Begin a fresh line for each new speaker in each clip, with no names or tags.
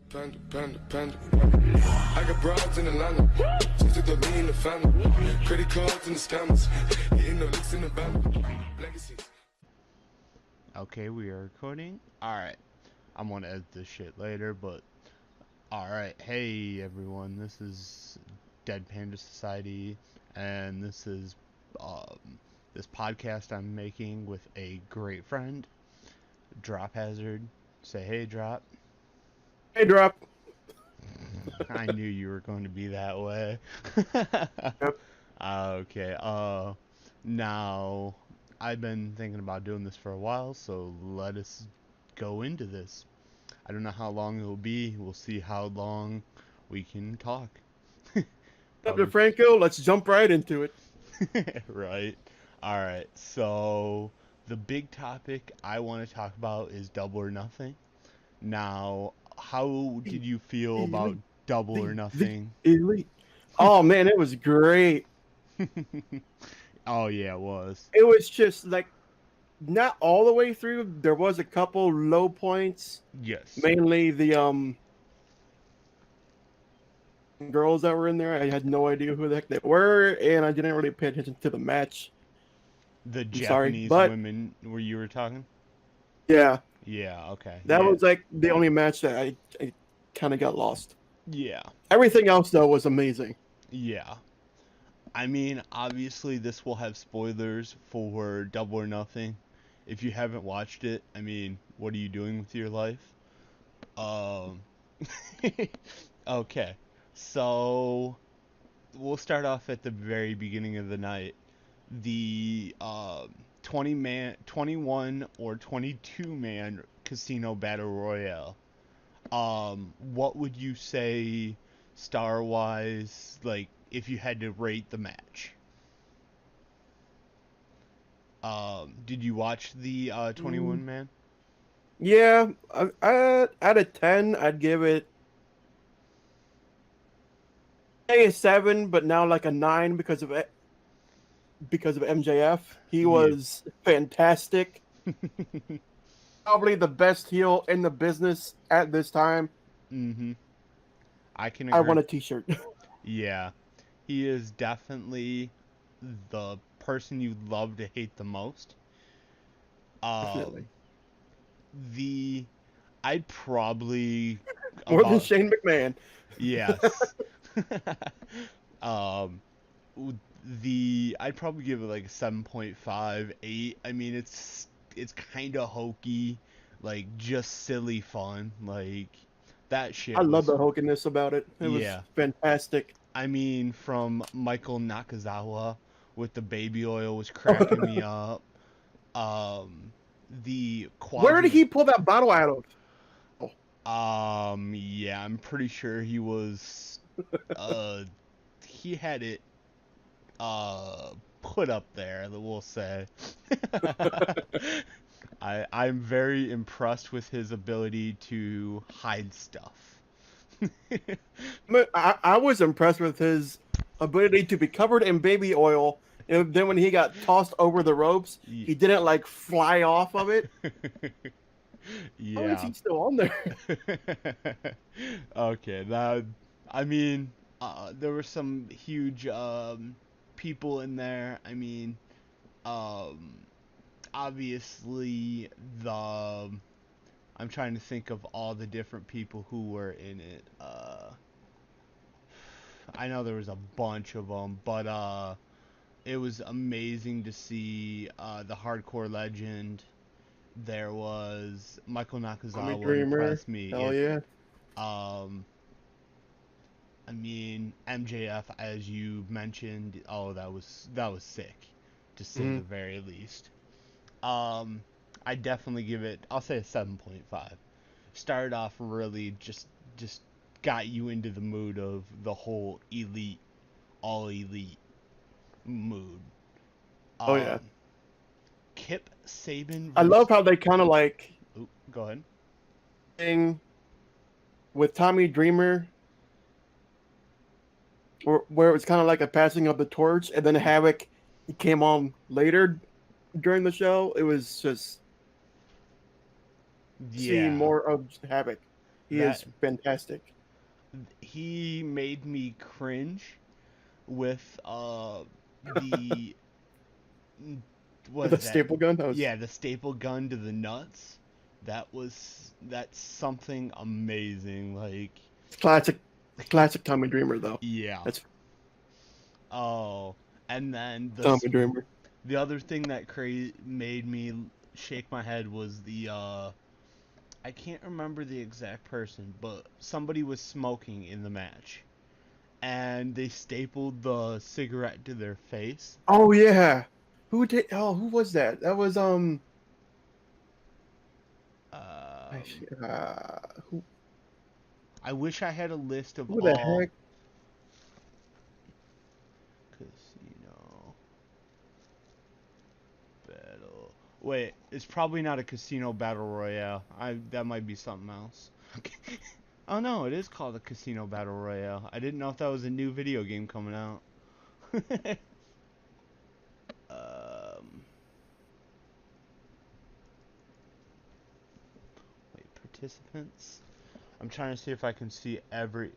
Panda. I got broads in Atlanta. Just to throw me in the family. Credit cards and the scammers. Hitting the licks in the band. Legacies.
Okay, we are recording. Alright. I'm gonna edit this shit later, but alright. Hey everyone, this is Dead Panda Society, and this is this podcast I'm making with a great friend, Drop Hazard. Say hey, Drop.
Hey, Drop.
I knew you were going to be that way.
Yep.
Okay, now, I've been thinking about doing this for a while, so let us go into this. I don't know how long it will be. We'll see how long we can talk.
Up to Franco, let's jump right into it.
Right. Alright, so the big topic I want to talk about is Double or Nothing. Now, how did you feel about Double or Nothing?
Elite. Oh, man, it was great.
Oh, yeah, it was.
It was just like not all the way through. There was a couple low points,
Yes.
mainly the girls that were in there. I had no idea who the heck they were, and I didn't really pay attention to the match.
The
I'm
Japanese
sorry, but
women where you were talking?
yeah,
Yeah, okay.
that
yeah.
was like the only match that I kind of got lost.
Yeah.
Everything else though was amazing.
Yeah. I mean, obviously this will have spoilers for Double or Nothing. If you haven't watched it, I mean, what are you doing with your life? Okay. So, we'll start off at the very beginning of the night. The 21 or 22 man casino battle royale. What would you say star wise, like if you had to rate the match? Did you watch the 21 man?
Yeah, out of 10, I'd give it a 7, but now like a 9 because of it. Because of MJF, he
Yeah.
was fantastic. Probably the best heel in the business at this time.
Mm-hmm. I can agree.
I want a T-shirt.
Yeah. He is definitely the person you'd love to hate the most.
Definitely.
I'd probably
More than Shane McMahon.
Yes. um, I'd probably give it like a 7.5, 8. I mean, it's kind of hokey, like just silly fun. Like that shit
I love
was,
the hokiness about it. It was
yeah.
fantastic.
I mean, from Michael Nakazawa with the baby oil was cracking me up. The
Where did he pull that bottle out of?
Yeah, I'm pretty sure he was, he had it, put up there, we'll say. I'm very impressed with his ability to hide stuff.
I was impressed with his ability to be covered in baby oil, and then when he got tossed over the ropes, he didn't like fly off of it.
Yeah.
How is he still on there?
Okay, I mean, there were some huge people in there. I mean, obviously I'm trying to think of all the different people who were in it. I know there was a bunch of them, but it was amazing to see the hardcore legend. There was Michael Nakazawa impressed me.
Hell yeah.
I mean, MJF, as you mentioned, oh, that was sick, to say the very least. I definitely give it, I'll say a 7.5. Started off really just got you into the mood of the whole elite, all elite mood.
Oh yeah.
Kip Sabian.
I love how they kind of like
Ooh, go ahead.
thing with Tommy Dreamer, where it was kind of like a passing of the torch, and then Havoc came on later during the show. It was just seeing more of Havoc. He
That
is fantastic.
he made me cringe with the what
The
is that?
staple gun. That was
Yeah, the staple gun to the nuts. That's something amazing. Like,
classic, classic Tommy Dreamer though.
yeah.
That's
Oh, and then
Tommy Dreamer.
the other thing that made me shake my head was the I can't remember the exact person, but somebody was smoking in the match, and they stapled the cigarette to their face.
Oh yeah. Who did? Oh, who was that? That was
Um,
who?
I wish I had a list of
Who the
all
heck?
casino battle. Wait, it's probably not a casino battle royale. That might be something else. Oh no, it is called a casino battle royale. I didn't know if that was a new video game coming out. um, Wait, participants. I'm trying to see if I can see every.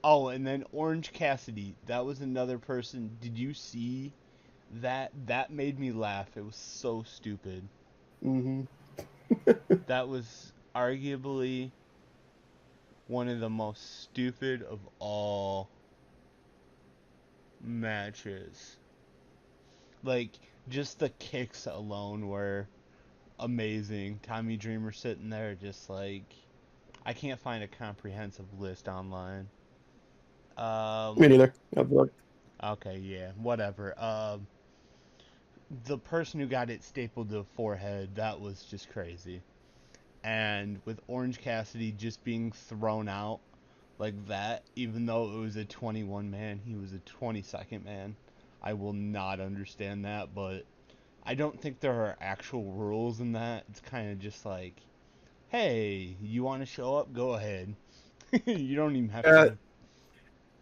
Oh, and then Orange Cassidy. That was another person. Did you see that? That made me laugh. It was so stupid.
Mm-hmm.
That was arguably one of the most stupid of all matches. Like, just the kicks alone were amazing. Tommy Dreamer sitting there just like, I can't find a comprehensive list online.
Me
Um,
neither. I've looked.
okay, yeah, whatever. The person who got it stapled to the forehead, that was just crazy. And with Orange Cassidy just being thrown out like that, even though it was a 21 man, he was a 22nd man. I will not understand that, but I don't think there are actual rules in that. It's kind of just like, hey, you want to show up? Go ahead. You don't even have
Uh,
to.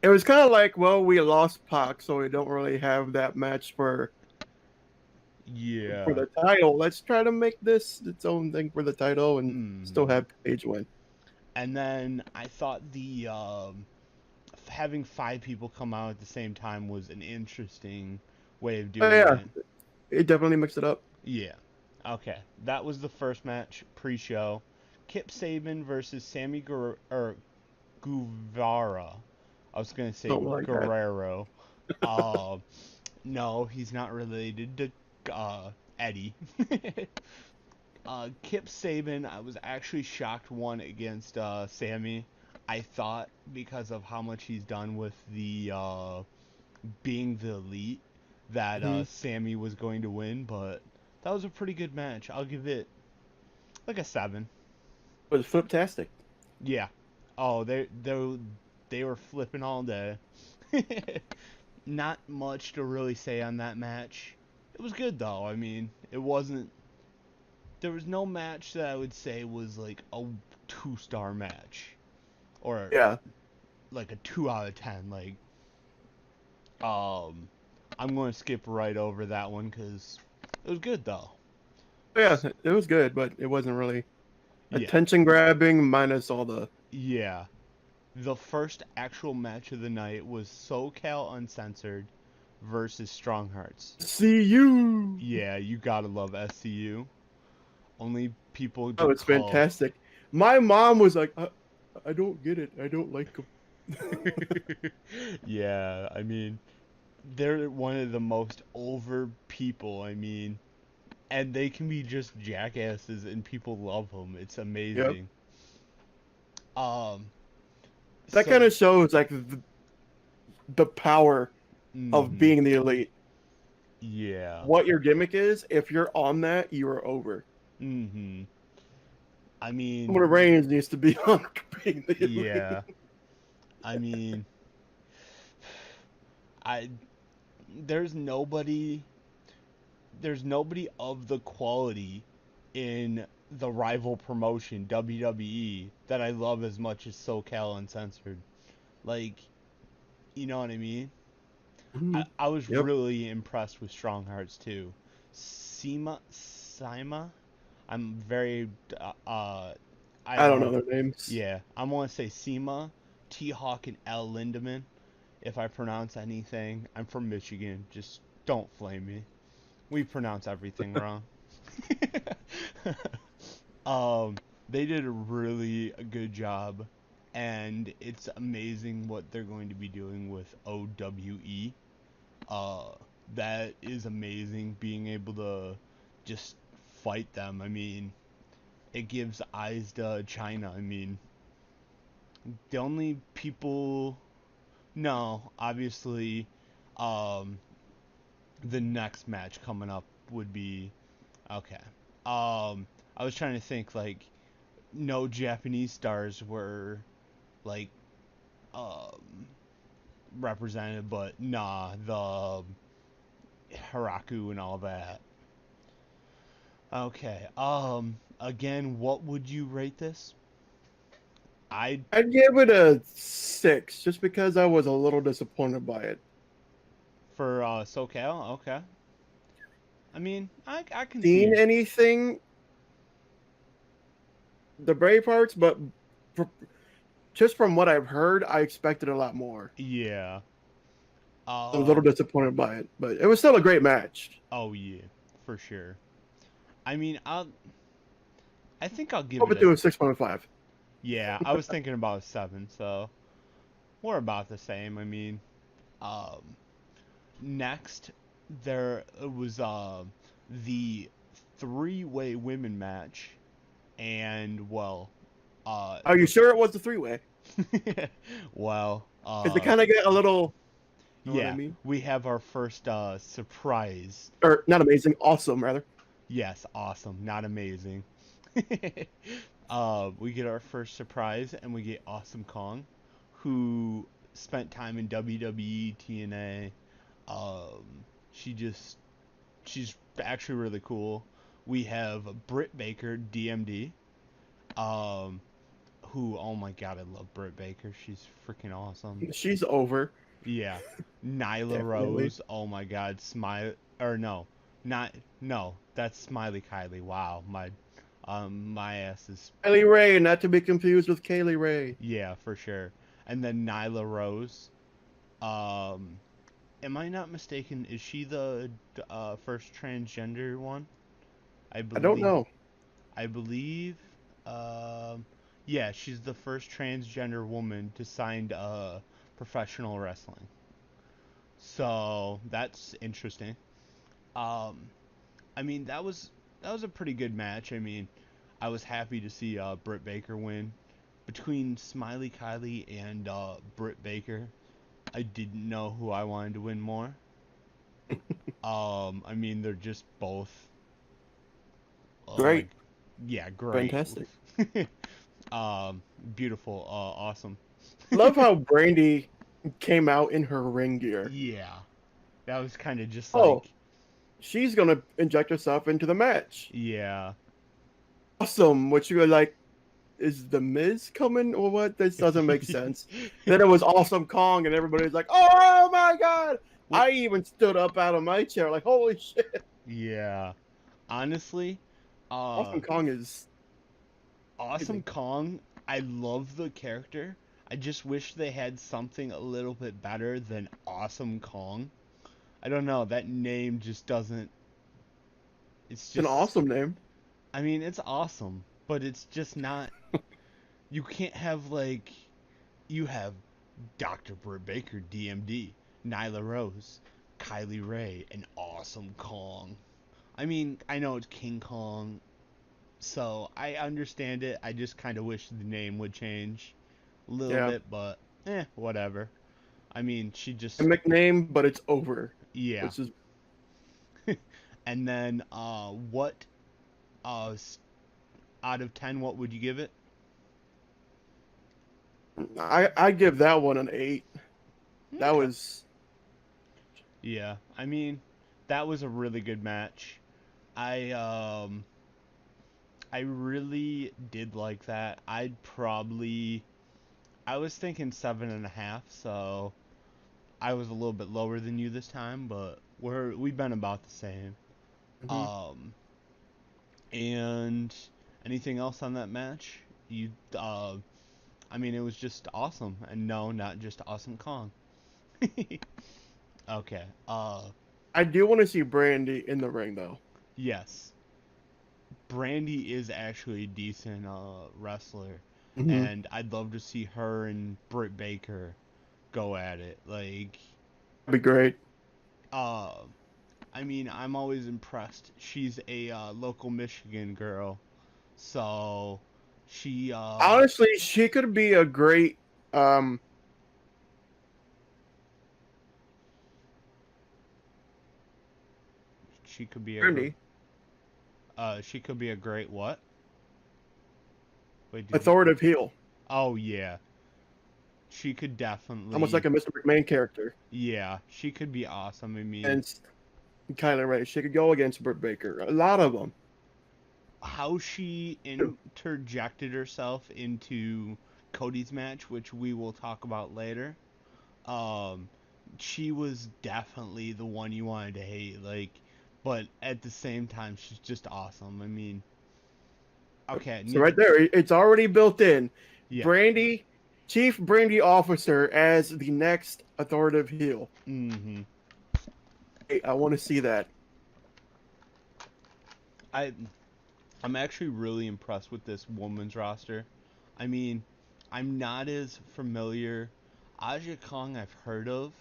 it was kind of like, well, we lost Pac, so we don't really have that match for
Yeah.
the title. Let's try to make this its own thing for the title and still
Hmm.
have Paige win.
And then I thought the having five people come out at the same time was an interesting way of
Oh
doing
yeah,
it.
it definitely mixed it up.
Yeah. Okay. That was the first match pre-show. Kip Sabian versus Guevara. I was gonna say
Something like that.
Guerrero. Uh, no, he's not related to Eddie. Kip Sabian, I was actually shocked won against Sammy. I thought because of how much he's done with the being the elite that
Mm-hmm.
Sammy was going to win, but that was a pretty good match. I'll give it like a 7.
It was fliptastic.
Yeah. Oh, they were flipping all day. Not much to really say on that match. It was good though. I mean, it wasn't. There was no match that I would say was like a 2-star match or
Yeah,
like a 2 out of 10. Like, um, I'm going to skip right over that one because it was good though.
yeah, it was good, but it wasn't really
Yeah,
attention grabbing minus all the.
yeah. The first actual match of the night was SoCal Uncensored versus Strong Hearts.
See you.
Yeah, you gotta love SCU. Only people
Oh,
to
it's
call.
fantastic. My mom was like, I don't get it. I don't like him.
Yeah, I mean, they're one of the most over people. I mean, and they can be just jackasses and people love them. It's
Yep.
amazing. Um,
That kind
so,
of shows like the power of
hmm
being the elite.
yeah,
What your gimmick is, if you're on that, you are over.
hmm I mean,
Roman Reigns needs to be on being the elite.
yeah, I mean, I there's nobody there's nobody of the quality in the rival promotion WWE that I love as much as SoCal Uncensored. Like, you know what I mean?
Mhm.
I was
Yep.
really impressed with Strong Hearts too. Sima, I'm very
I don't know their names.
Yeah, I'm gonna say Sema, T-Hawk, and L. Lindemann. If I pronounce anything, I'm from Michigan. Just don't flame me. We pronounce everything wrong. um, they did a really good job, and it's amazing what they're going to be doing with OWE. That is amazing, being able to just fight them. I mean, it gives eyes to China. I mean, the only people... No, obviously, um, the next match coming up would be... Okay. I was trying to think, like, no Japanese stars were, like, um, represented, but nah, the Haraku and all that. Okay. Again, what would you rate this? I'd
I'd give it a 6, just because I was a little disappointed by it.
For SoCal. Okay. I mean, I can
Seen
see.
anything, the brave parts, but for, just from what I've heard, I expected a lot more.
Yeah.
I was a little disappointed by it, but it was still a great match.
Oh yeah, for sure. I mean, I think I'll give
Up
it
it to
a...
a 6.5.
Yeah, I was thinking about a 7, so we're about the same. I mean, um, next there was the three-way women match, and well,
Are you sure it was the 3-way?
well,
Because they kind of get a little, you know what I
yeah,
mean?
we have our first surprise.
Or not amazing, awesome rather.
Yes, awesome, not amazing. We get our first surprise, and we get Awesome Kong, who spent time in WWE, TNA. Um, she's actually really cool. We have Britt Baker, DMD, um, who, oh my god, I love Britt Baker. She's freaking awesome.
She's over,
Yeah. Nyla
definitely.
Rose, oh my god, or no, not, no, that's Smiley Kylie. Wow, my ass is...
Kaylee Ray, not to be confused with Kaylee Ray.
Yeah, for sure. And then Nyla Rose. Um, am I not mistaken? Is she the first transgender one? I
I don't
believe.
know.
I believe. Um, yeah, she's the first transgender woman to sign professional wrestling. So that's interesting. Um, I mean that was a pretty good match. I mean, I was happy to see Britt Baker win. Between Smiley Kylie and Britt Baker, I didn't know who I wanted to win more. I mean, they're just both,
Great.
like, yeah, great.
Fantastic.
um, Beautiful, awesome.
Love how Brandy came out in her ring gear.
Yeah, that was kind of just
Oh,
like,
she's gonna inject herself into the match.
yeah,
Awesome. What you were like, is the Miz coming or what? This doesn't make sense. Then it was Awesome Kong, and everybody's like, "Oh my god!"
Well,
I even stood up out of my chair, like, "Holy shit!"
yeah. Honestly,
Awesome Kong is
Awesome
amazing.
Kong, I love the character. I just wish they had something a little bit better than Awesome Kong. I don't know, that name just doesn't... It's
It's an
just...
awesome name.
I mean, it's awesome, but it's just not... You can't have, like... You have Dr. Britt Baker, DMD, Nyla Rose, Kylie Ray, and Awesome Kong. I mean, I know it's King Kong, so I understand it. I just kind of wish the name would change a little
Yeah,
bit, but whatever. I mean, she
a
just...
nickname, but it's over,
Yeah.
which is
And then, what, out of 10, what would you give it?
I give that one an 8. That
Okay.
was
Yeah, I mean, that was a really good match. I, I really did like that. I was thinking 7.5, so I was a little bit lower than you this time, but we've been about the same.
mhm.
Um, and anything else on that match? You, I mean, it was just awesome, and no, not just Awesome Kong. Okay.
I do want to see Brandy in the ring though.
Yes. Brandy is actually a decent wrestler,
Mm-hmm.
and I'd love to see her and Britt Baker go at it. Like,
That'd be great.
uh, I mean, I'm always impressed. She's a local Michigan girl, so she
Honestly, she could be a great um
she could be a
Brandy,
she could be a great what? Wait, did you?
authoritative heel,
Oh yeah, she could
almost like
definitely.
a Mr. McMahon character.
Yeah, she could be awesome. I mean,
And Kylie Ray, she could go against Britt Baker. A lot of them.
how she interjected herself into Cody's match, which we will talk about later. Um, she was definitely the one you wanted to hate, like, but at the same time, she's just awesome. I mean, okay,
So right there, it's already built in.
yeah,
Brandy, Chief Brandy Officer as the next authoritative heel.
mm-hmm.
Hey, I want to see that.
I I'm actually really impressed with this woman's roster. I mean, I'm not as familiar. Aja Kong I've heard of,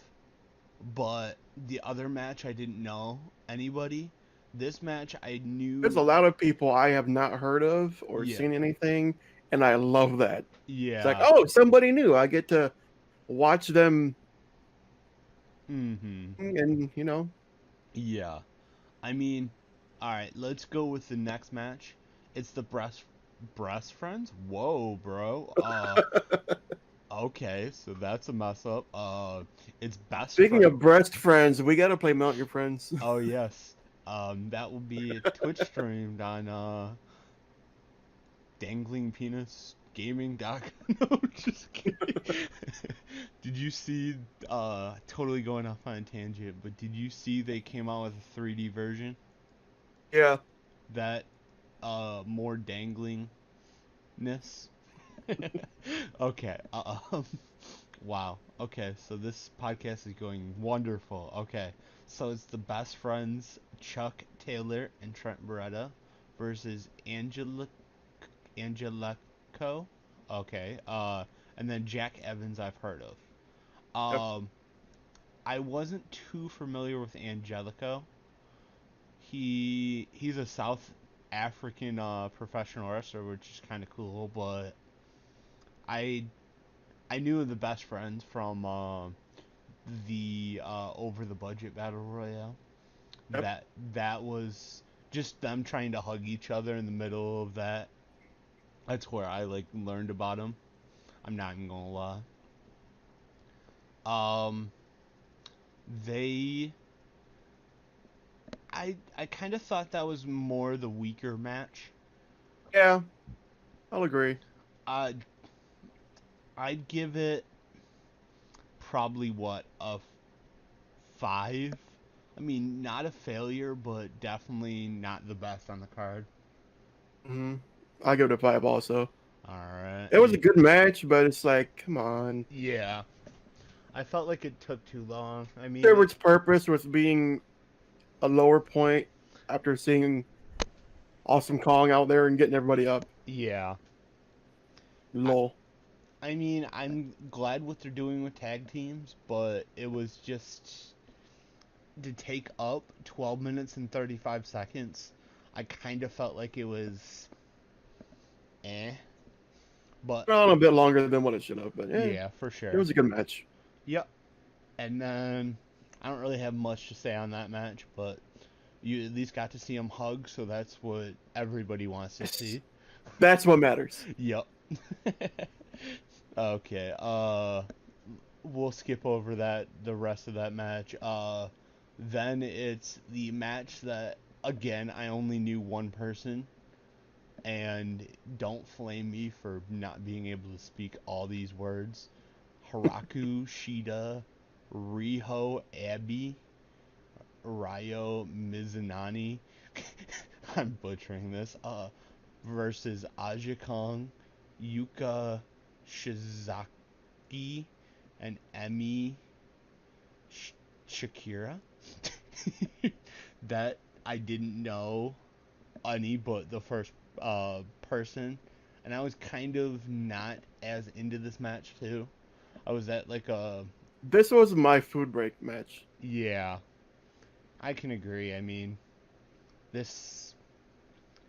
but the other match I didn't know anybody. This match I
There's a
knew.
lot of people I have not heard of or
Yeah,
seen anything, and I love that. It's like,
yeah,
oh, somebody new. I get to watch them,
mm-hmm,
and
yeah. I mean, all right, let's go with the next match. It's the breast friends. Whoa, bro. Okay, so that's a mess up. It's best
Speaking
friend.
of breast friends, we got to play Mount Your Friends.
Oh yes. That will be Twitch streamed on danglingpenisgaming.com. No, just kidding. Did you see? Totally going off on a tangent, but did you see they came out with a 3D version
Yeah.
that more danglingness? Okay. Wow. Okay, so this podcast is going wonderful. Okay, so it's the best friends Chuck Taylor and Trent Beretta versus Angelico. Okay. And then Jack Evans I've heard of.
Yep.
I wasn't too familiar with Angelico. He's a South African professional wrestler, which is kind of cool. But I I knew the best friends from the over the budget battle royale.
Yep.
That that was just them trying to hug each other in the middle of that. That's where I like learned about them. I'm not even gonna lie. Um, they I kind of thought that was more the weaker match.
Yeah. I'll agree.
Uh, I'd give it probably what a 5. I mean, not a failure, but definitely not the best on the card.
Hmm. I'll give it a 5 also.
All right.
It was a good match, but it's like, come on.
Yeah. I felt like it took too long. I mean,
Served its purpose with being a lower point after seeing Awesome Kong out there and getting everybody up.
yeah. I,
Lol.
I mean, I'm glad what they're doing with tag teams, but it was just to take up 12 minutes and 35 seconds. I kind of felt like it was eh, but
Went on a bit longer than what it should have, but
yeah, for
it
sure.
was a good match.
Yep. And then I don't really have much to say on that match, but you at least got to see them hug, so that's what everybody wants to see.
That's what matters.
Yep. Okay. We'll skip over the rest of that match. Then it's the match that again I only knew one person, and don't flame me for not being able to speak all these words. Haraku Shida, Riho Abbey, Ryo Mizunani. I'm butchering this. Versus Aja Kong, Yuka Shizaki and Emi Shakira. That I didn't know any but the first person, and I was kind of not as into this match too. I was at like a
This was my food break match.
yeah, I can agree. I mean, this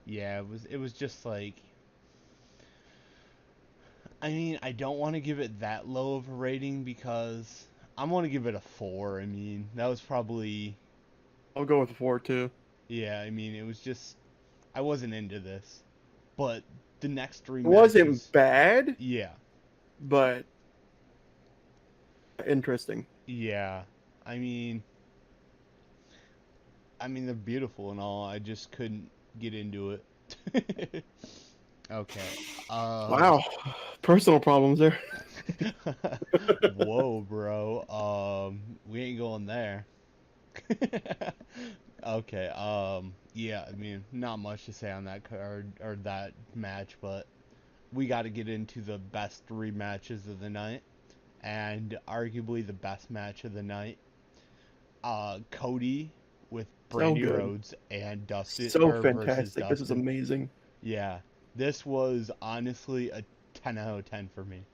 yeah, it was just like I mean, I don't want to give it that low of a rating because I'm going to give it a 4. I mean, that was probably
I'll go with 4 too.
yeah, I mean, it was just I wasn't into this. But the next three
It wasn't
matches,
bad,
yeah.
but interesting.
Yeah. I mean, they're beautiful and all. I just couldn't get into it. Okay.
Wow, personal problems there.
Whoa, bro. We ain't going there. Okay. Yeah. I mean, not much to say on that card or that match, but we got to get into the best 3 matches of the night, and arguably the best match of the night. Cody with
So
Brandy
good,
Rhodes and Dustin
so
or versus
fantastic. This is
Dustin.
amazing.
Yeah, this was honestly a 10 out of 10 for me.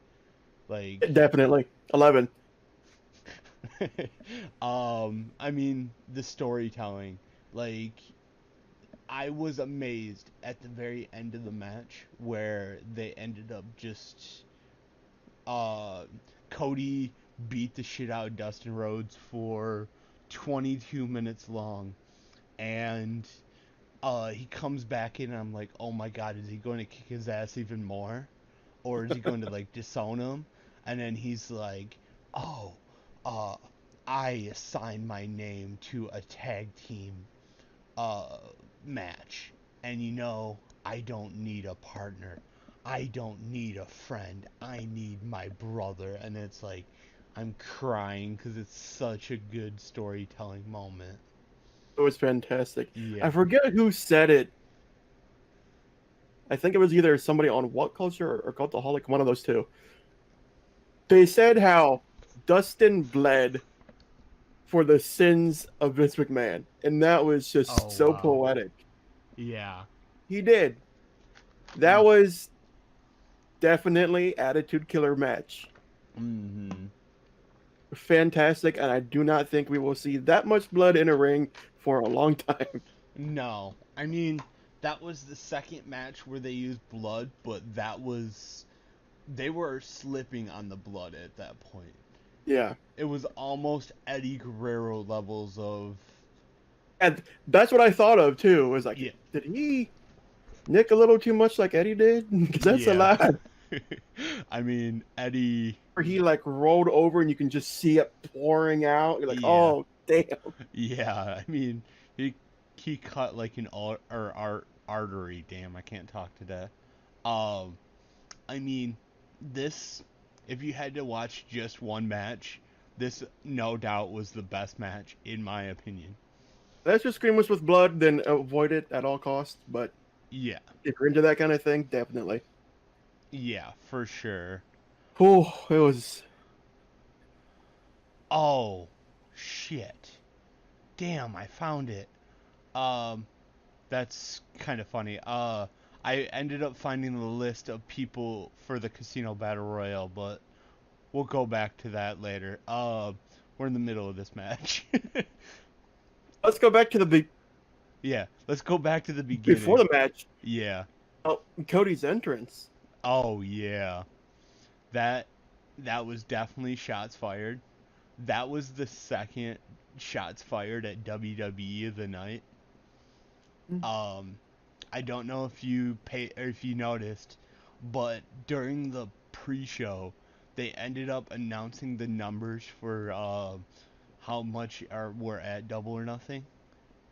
Like,
Definitely 11.
I mean, the storytelling. Like, I was amazed at the very end of the match where they ended up just, uh, Cody beat the shit out of Dustin Rhodes for 22 minutes long, and he comes back in, and I'm like, oh my god, is he going to kick his ass even more? Or is he going to, like, disown him? And then he's like, oh, uh, I assign my name to a tag team, uh, match. And I don't need a partner. I don't need a friend. I need my brother. And it's like, I'm crying because it's such a good storytelling moment.
It was fantastic.
Yeah.
I forget who said it. I think it was either somebody on What Culture or Cultaholic, one of those two. They said how Dustin bled for the sins of Vince McMahon, and that was just
Oh,
so
wow.
poetic.
Yeah.
He did. That was definitely attitude killer match.
Mm-hmm.
Fantastic, and I do not think we will see that much blood in a ring for a long time.
No. I mean, that was the second match where they used blood, but they were slipping on the blood at that point.
Yeah.
It was almost Eddie Guerrero levels of
And that's what I thought of too. Was like,
yeah,
did he nick a little too much like Eddie did? Because that's a
yeah.
lot.
I mean, Eddie,
Where he like rolled over and you can just see it pouring out. You're like,
yeah,
oh damn.
yeah. I mean, he cut like an artery. Damn, I can't talk today. Um, I mean, this, if you had to watch just one match, this no doubt was the best match in my opinion.
Let's just scream us with blood, then avoid it at all costs. But
Yeah,
if you're into that kind of thing, definitely.
yeah, for sure.
Oh, it was.
Oh, shit. Damn, I found it. Um, that's kind of funny. I ended up finding the list of people for the Casino Battle Royale, but we'll go back to that later. We're in the middle of this match.
Let's go back to the
Yeah, let's go back to the
before
beginning.
the match.
Yeah.
Oh, Cody's entrance.
Oh yeah. That that was definitely shots fired. That was the second shots fired at WWE of the night. Um, I don't know if you or if you noticed, but during the pre-show, they ended up announcing the numbers for how much we're at Double or Nothing.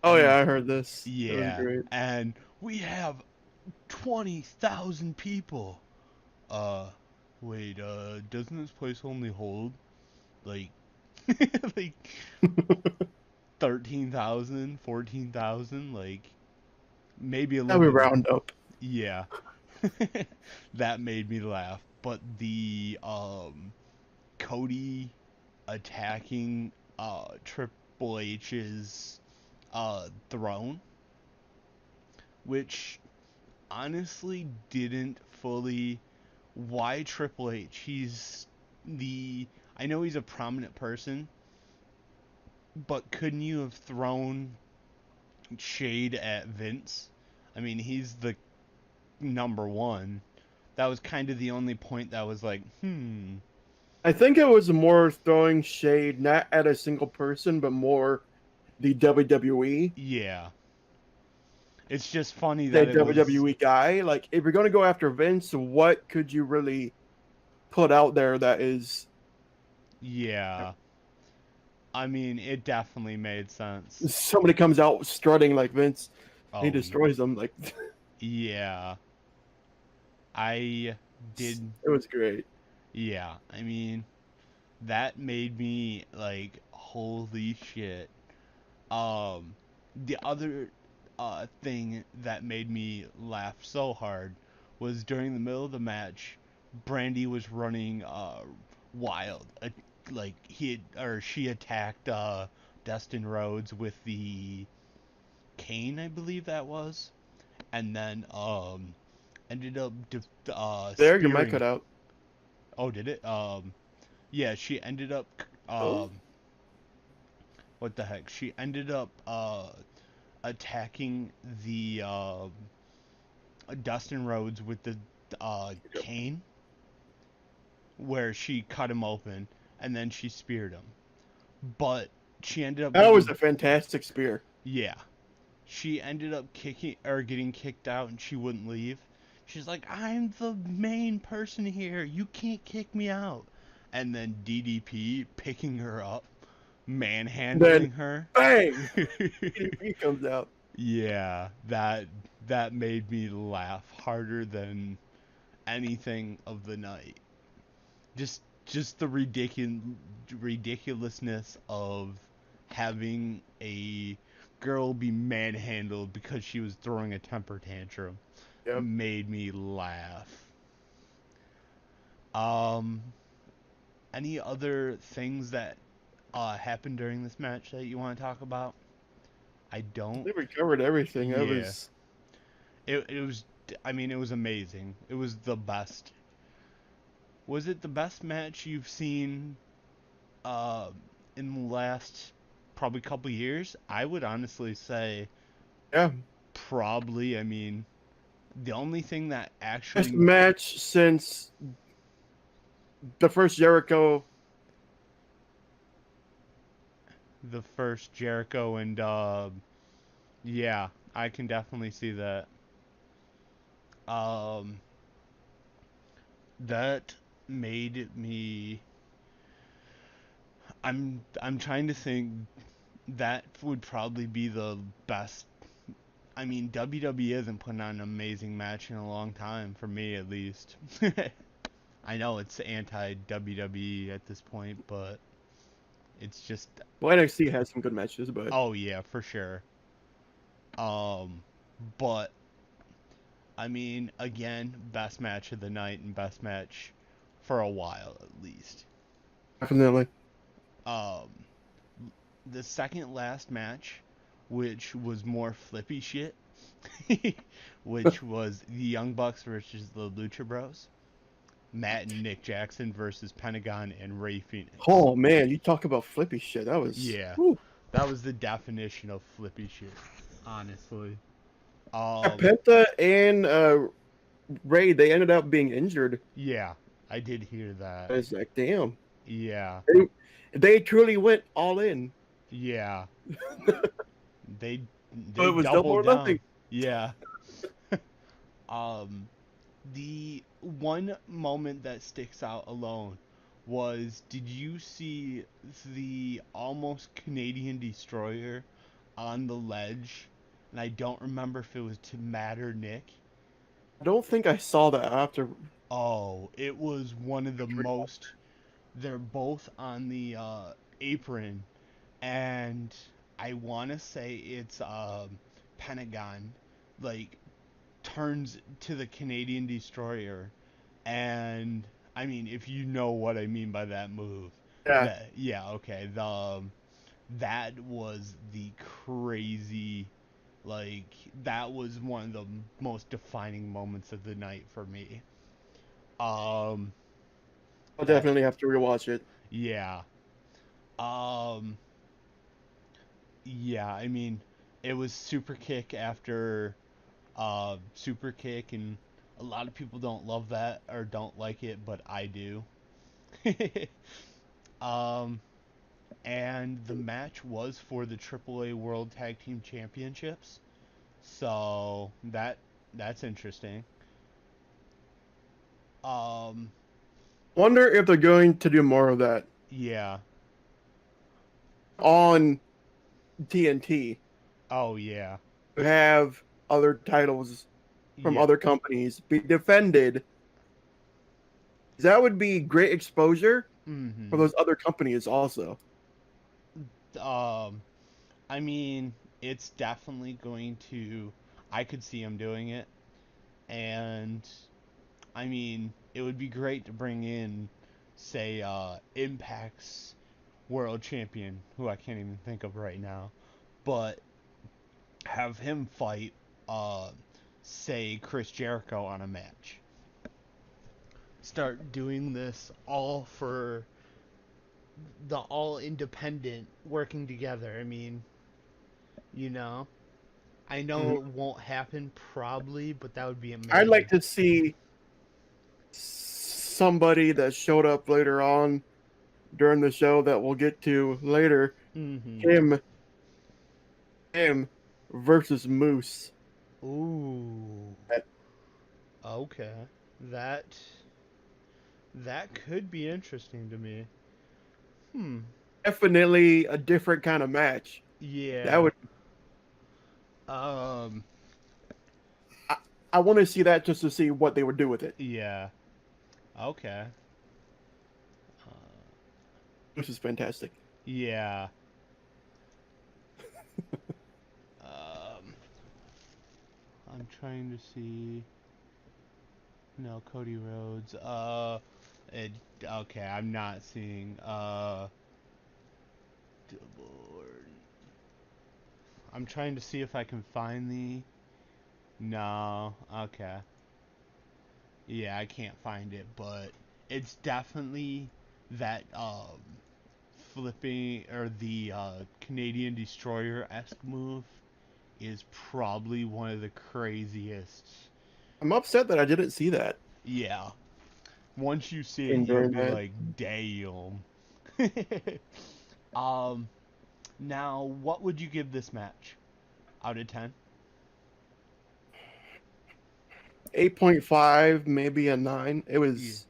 Oh
And
yeah, I heard this. It was
yeah,
great.
and we have 20,000 people. Uh, wait, doesn't this place only hold like like 13,000, 14,000, like maybe a
Now
little
we
bit.
round up.
Yeah. That made me laugh. But the Cody attacking Triple H's throne, which honestly didn't fully. Why Triple H? I know he's a prominent person, but couldn't you have thrown shade at Vince? I mean, he's the number one. That was kind of the only point that was like,
I think it was more throwing shade not at a single person, but more the WWE.
yeah. It's just funny
The
that it was,
WWE guy. Like, if you're gonna go after Vince, what could you really put out there that is
yeah. I mean, it definitely made sense.
somebody comes out strutting like Vince, and he
Oh,
destroys them? Like,
yeah. I did,
it was great.
yeah. I mean, that made me like, holy shit. The other thing that made me laugh so hard was during the middle of the match, Brandy was running wild. Like she attacked Dustin Rhodes with the cane, I believe that was, and then ended up
There, your mic
spearing.
cut out.
Oh, did it? Yeah, she ended up
Oh,
what the heck? She ended up attacking the Dustin Rhodes with the cane, where she cut him open and then she speared him. But she ended up
that was
getting,
a fantastic spear.
yeah, she ended up kicking or getting kicked out, and she wouldn't leave. She's like, I'm the main person here. You can't kick me out. And then DDP picking her up,
Then,
manhandling her.
bang! DDP comes out.
Yeah, that made me laugh harder than anything of the night. Just the ridiculousness of having a girl be manhandled because she was throwing a temper tantrum
Yep.
made me laugh. Um, any other things that happened during this match that you want to talk about? I
I
don't.
think we covered everything. That
Yeah.
was
It was, I mean, it was amazing. It was the best. Was it the best match you've seen uh, in the last probably couple years? I would honestly say
yeah.
probably. I mean, the only thing that
Best
actually
match since the first Jericho.
the first Jericho and yeah, I can definitely see that. Um, that made me. I'm trying to think. That would probably be the best. I mean, WWE hasn't put on an amazing match in a long time, for me at least. I know it's anti WWE at this point, but it's just,
Well, NXT has some good matches, but
oh yeah, for sure. Um, but I mean, again, best match of the night and best match for a while at least.
definitely.
Um, the second last match, which was more flippy shit, which was the Young Bucks versus the Lucha Bros. Matt and Nick Jackson versus Pentagon and Ray Phoenix.
Oh man, you talk about flippy shit. That was.
Yeah,
Whew.
that was the definition of flippy shit, honestly.
Penta and Ray, they ended up being injured.
Yeah, I did hear
I
that.
was like, damn.
Yeah,
They truly went all in.
yeah, they
So
they
it was double
doubled
or nothing.
down. Yeah. Um, the one moment that sticks out alone was, did you see the almost Canadian destroyer on the ledge? And I don't remember if it was to Matt or Nick.
I don't think I saw that after.
Oh, it was one of the most. They're both on the apron, and I want to say it's Pentagon, like turns to the Canadian Destroyer, and I mean, if you know what I mean by that move,
Yeah.
okay, that was the crazy, like, that was one of the most defining moments of the night for me. Um,
I'll
that
definitely have to rewatch it.
yeah, um, yeah. I mean, it was super kick after super kick, and a lot of people don't love that or don't like it, but I do. um, and the match was for the AAA World Tag Team Championships, so that's interesting. Um,
Wonder if they're going to do more of that
yeah.
on TNT.
Oh yeah.
Have other titles from
Yeah.
other companies be defended. That would be great exposure for
Mhm.
those other companies also.
Um, I mean, it's definitely going to. I could see him doing it, and I mean, it would be great to bring in, say, Impact's world champion, who I can't even think of right now, but have him fight, uh, say, Chris Jericho on a match. Start doing this all for the all independent working together. I mean, you know, I know
Mhm.
it won't happen probably, but that would be
I'd like
amazing.
to see somebody that showed up later on during the show that we'll get to later.
Mhm.
Him, him versus Moose.
Ooh. Okay. That that could be interesting to me. Hmm.
Definitely a different kind of match. That
Yeah.
would
Um.
I, I want to see that just to see what they would do with it.
Yeah. Okay. Uh,
Which is fantastic.
yeah. Um. I'm trying to see. No, Cody Rhodes. It, okay. I'm not seeing. Double. I'm trying to see if I can find the. No. Okay. Yeah, I can't find it, but it's definitely that flipping or the Canadian Destroyer esque move is probably one of the craziest.
I'm upset that I didn't see that
Yeah, once you see it,
in
you'll
during
be
that.
like, damn. um, now what would you give this match out of 10?
8.5, maybe a 9. It
Yeah,
was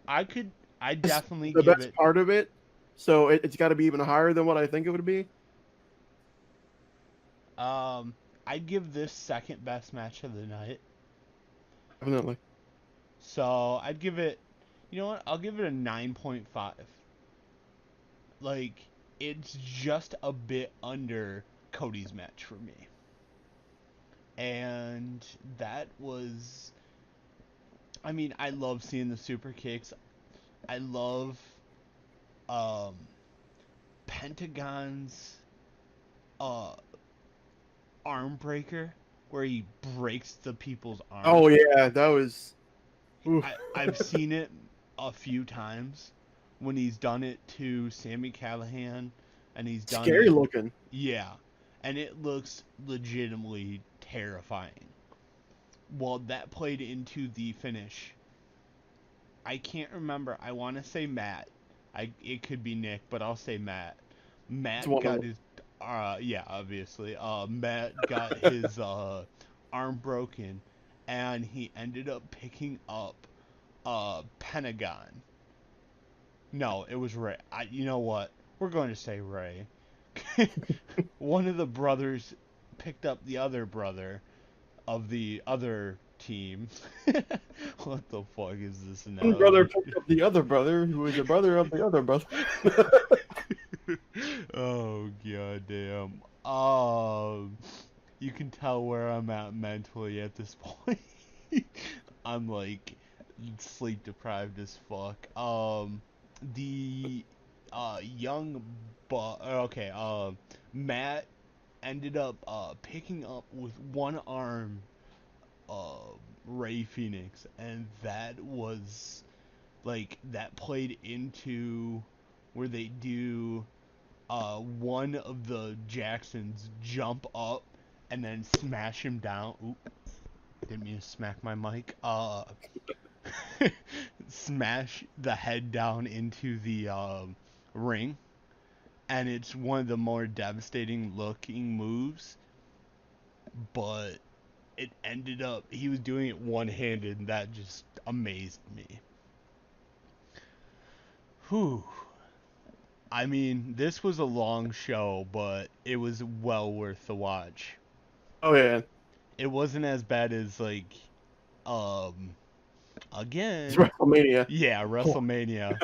I could. I
this
definitely
the
give
best
it.
part of it, so it's got to be even higher than what I think it would be.
Um, I'd give this second best match of the night.
Definitely.
So I'd give it, you know what? I'll give it a 9.5. Like, it's just a bit under Cody's match for me. And that was, I mean, I love seeing the super kicks. I love um, Pentagon's uh, arm breaker, where he breaks the people's
Oh
arms.
yeah, that was oof.
I've seen it a few times when he's done it to Sammy Callahan, and he's done
Scary
it,
looking.
yeah, and it looks legitimately terrifying. Well, that played into the finish. I can't remember. I want to say Matt. It could be Nick, but I'll say Matt.
It's
Matt
one of
got
them.
his yeah, obviously. Matt got his arm broken, and he ended up picking up Pentagon. No, it was Ray. You know what? We're going to say Ray. One of the brothers picked up the other brother of the other team. What the fuck is this
One brother
analogy?
picked up the other brother, who was a brother of the other brother.
Oh god damn. Um You can tell where I'm at mentally at this point. I'm like sleep deprived as fuck. The young okay, Matt ended up picking up with one arm Ray Phoenix, and that was like that played into where they do one of the Jacksons jump up and then smash him down. Oop, didn't mean to smack my mic. Smash the head down into the ring, and it's one of the more devastating looking moves, but it ended up he was doing it one-handed, and that just amazed me. Whew. I mean, this was a long show, but it was well worth the watch.
Oh yeah,
It wasn't as bad as like
it's
again,
WrestleMania.
yeah, WrestleMania.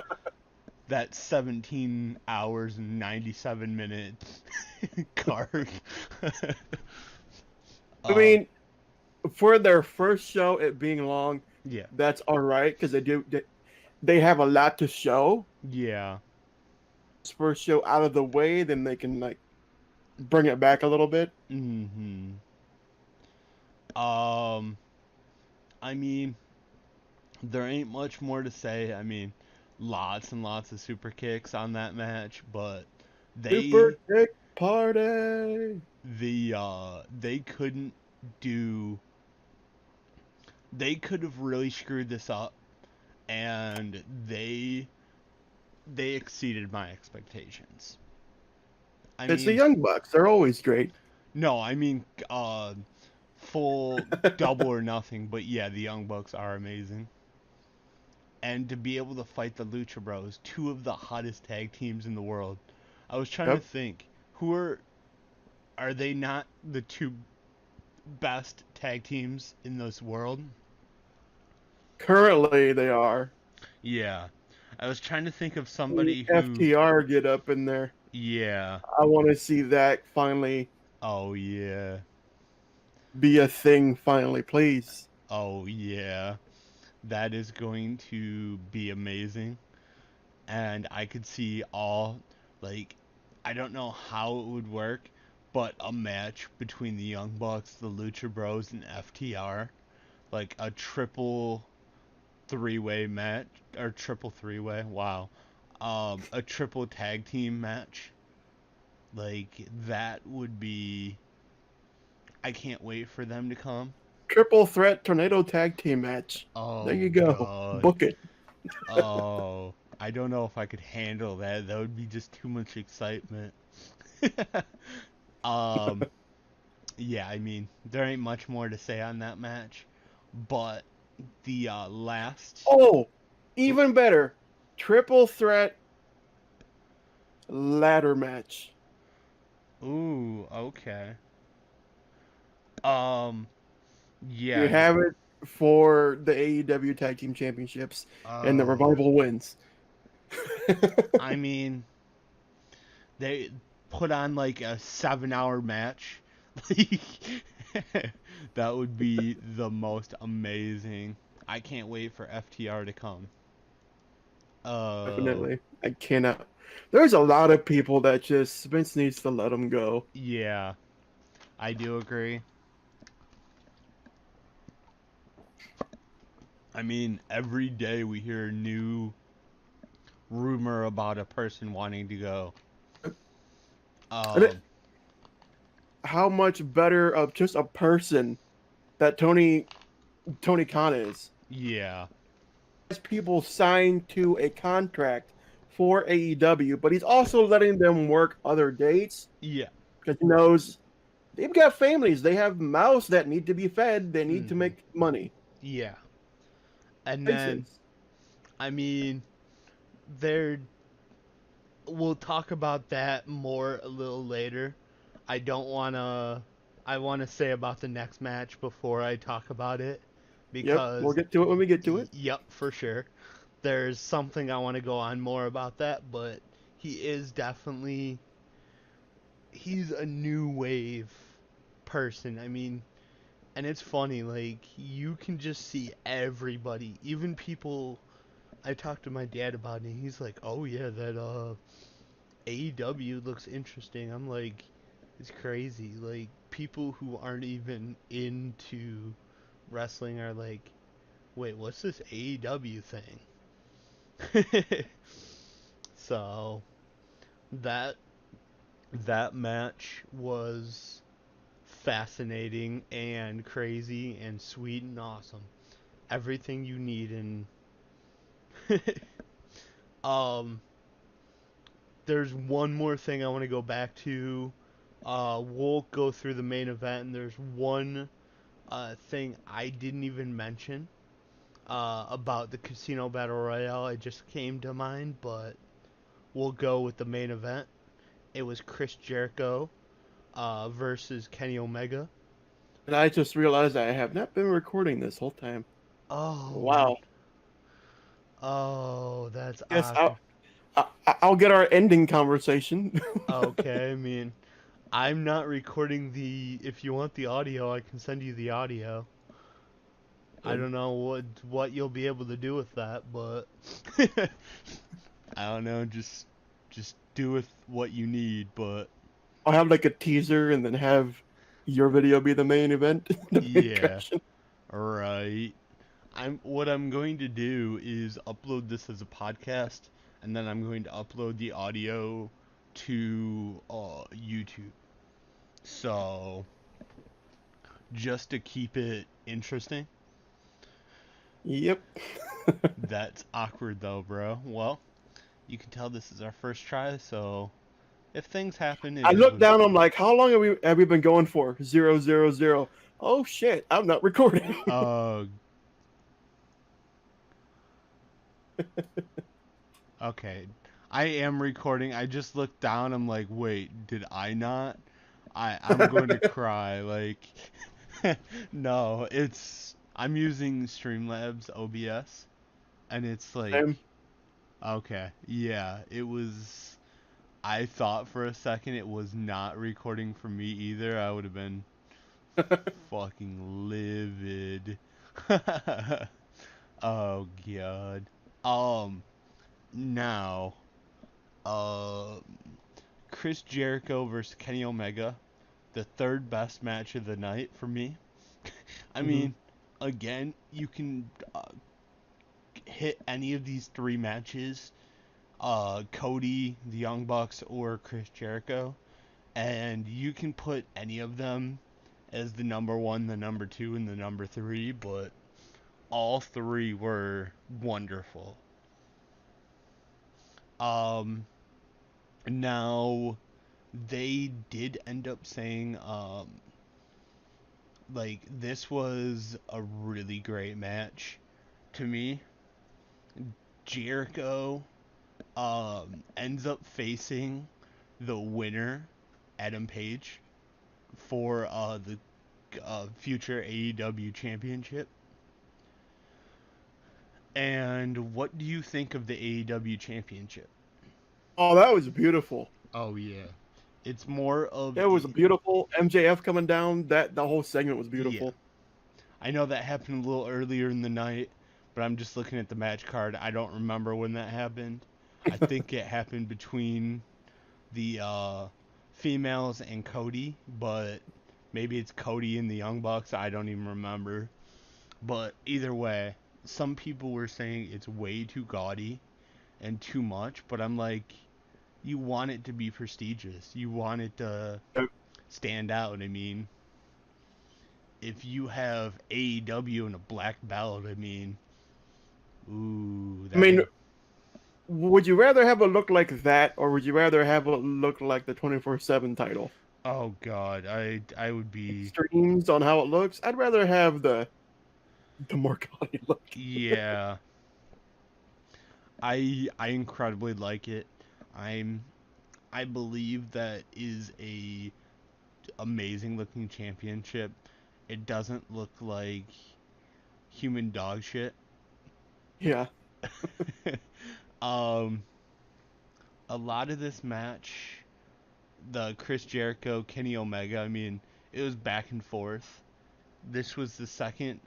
That 17 hours and 97 minutes card.
I mean, for their first show, it being long,
Yeah.
that's all right because they have a lot to show.
Yeah.
This first show out of the way, then they can like bring it back a little bit.
Mm-hmm. Um, I mean, there ain't much more to say. I mean, lots and lots of super kicks on that match, but
Super kick party.
they couldn't do they could have really screwed this up, and they exceeded my expectations. I
It's the
mean,
Young Bucks. They're always great.
no, I mean full double or nothing, but yeah, the Young Bucks are amazing. And to be able to fight the Lucha Bros, two of the hottest tag teams in the world. I was trying to
Yep.
think, who are they not the two best tag teams in this world?
Currently, they are.
Yeah. I was trying to think of
The
somebody who
FTR get up in there.
yeah.
I want to see that finally
Oh yeah.
be a thing. Finally, please.
Oh yeah. That is going to be amazing. And I could see all like I don't know how it would work, but a match between the Young Bucks, the Lucha Bros, and FTR, like a triple three-way match or triple three-way. Wow, a triple tag team match. Like that would be. I can't wait for them to come.
Triple threat tornado tag team match. There
Oh
you go.
God.
Book it.
Oh, I don't know if I could handle that. That would be just too much excitement. um, yeah, I mean, there ain't much more to say on that match, but the last.
Oh, even better. Triple threat ladder match.
Ooh, okay. Um,
You
yeah.
have it for the AEW Tag Team Championships, and the
Oh,
Revival wins.
I mean, they put on like a 7-hour match. That would be the most amazing. I can't wait for FTR to come.
Definitely. I cannot. There's a lot of people that just Vince needs to let them go.
Yeah, I do agree. I mean, every day we hear a new rumor about a person wanting to go.
And
Um,
how much better of just a person that Tony Khan is.
yeah,
Has people signed to a contract for AEW, but he's also letting them work other dates
yeah,
because he knows they've got families. They have mouths that need to be fed. They need to
mhm,
make money.
yeah. And then,
Faces.
I mean, there. We'll talk about that more a little later. I don't wanna. I want to say about the next match before I talk about it,
Yep, we'll
because
get to it when we get to it.
yep, for sure. There's something I want to go on more about that, but he is definitely he's a new wave person. I mean, and it's funny, like, you can just see everybody, even people. I talked to my dad about it, and he's like, oh yeah, that AEW looks interesting. I'm like, it's crazy. Like, people who aren't even into wrestling are like, wait, what's this AEW thing? So that that match was fascinating and crazy and sweet and awesome. Everything you need in um there's one more thing I want to go back to. We'll go through the main event, and there's one thing I didn't even mention about the Casino Battle Royale. It just came to mind, but we'll go with the main event. It was Chris Jericho versus Kenny Omega.
And I just realized I have not been recording this whole time.
Oh,
Wow.
oh, that's
Yes,
awkward.
I'll get our ending conversation.
Okay, I mean, I'm not recording the. If you want the audio, I can send you the audio. I don't know what you'll be able to do with that, but I don't know. Just do with what you need. But
I'll have like a teaser and then have your video be the main event. The main
yeah,
attraction.
right. What I'm going to do is upload this as a podcast, and then I'm going to upload the audio to YouTube. So just to keep it interesting.
Yep.
That's awkward though, bro. Well, you can tell this is our first try, so if things happen, it
I
is
look
what
down.
it
I'm
is.
like, how long have we been going for? 000. Oh shit! I'm not recording.
Okay. I am recording. I just looked down. I'm like, wait, did I not? I'm going to cry. Like, no, I'm using Streamlabs OBS, and it's like,
Same.
okay, yeah, it was. I thought for a second it was not recording for me either. I would have been fucking livid. Oh god. Um, now, uh, Chris Jericho versus Kenny Omega, the third best match of the night for me. I
Hmm.
mean, again, you can hit any of these three matches, Cody, the Young Bucks, or Chris Jericho, and you can put any of them as the number one, the number two, and the number three, but all three were wonderful. Um, Now they did end up saying, like, this was a really great match to me. Jericho ends up facing the winner, Adam Page, for the future AEW championship. And what do you think of the AEW championship?
Oh, that was beautiful.
Oh yeah, it's more of
It was beautiful. MJF coming down. That the whole segment was
yeah.
beautiful.
I know that happened a little earlier in the night, but I'm just looking at the match card. I don't remember when that happened. I think it happened between the females and Cody, but maybe it's Cody and the Young Bucks. I don't even remember. But either way, some people were saying it's way too gaudy and too much, but I'm like, you want it to be prestigious. You want it to stand out. I mean, if you have AEW and a black belt, I mean, ooh,
I
that
mean,
ain't.
would you rather have a look like that, or would you rather have a look like the 24/7 title?
Oh God, I would be.
Extremes on how it looks. I'd rather have the more gaudy look.
Yeah, I incredibly like it. I'm I believe that is a amazing looking championship. It doesn't look like human dog shit.
Yeah.
um, a lot of this match, the Chris Jericho Kenny Omega. I mean, it was back and forth. This was the second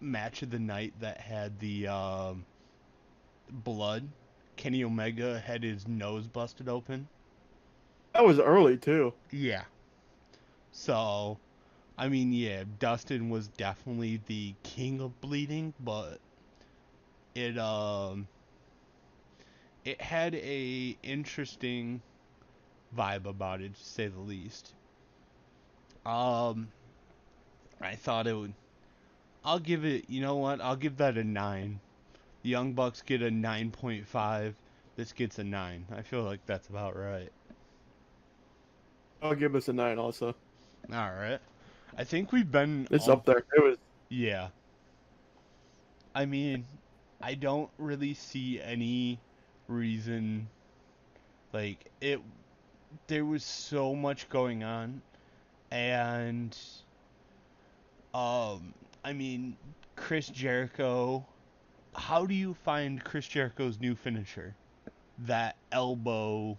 match of the night that had the blood. Kenny Omega had his nose busted open.
That was early too.
Yeah. So, I mean, yeah, Dustin was definitely the king of bleeding, but it it had a interesting vibe about it, to say the least. Um, I thought it would. I'll give it. You know what? I'll give that a 9. The Young Bucks get a 9.5. This gets a 9. I feel like that's about right.
I'll give this a 9 also.
All right. I think we've been.
It's up there. It was.
Yeah. I mean, I don't really see any reason. Like it. There was so much going on, and I mean, Chris Jericho. How do you find Chris Jericho's new finisher? That elbow.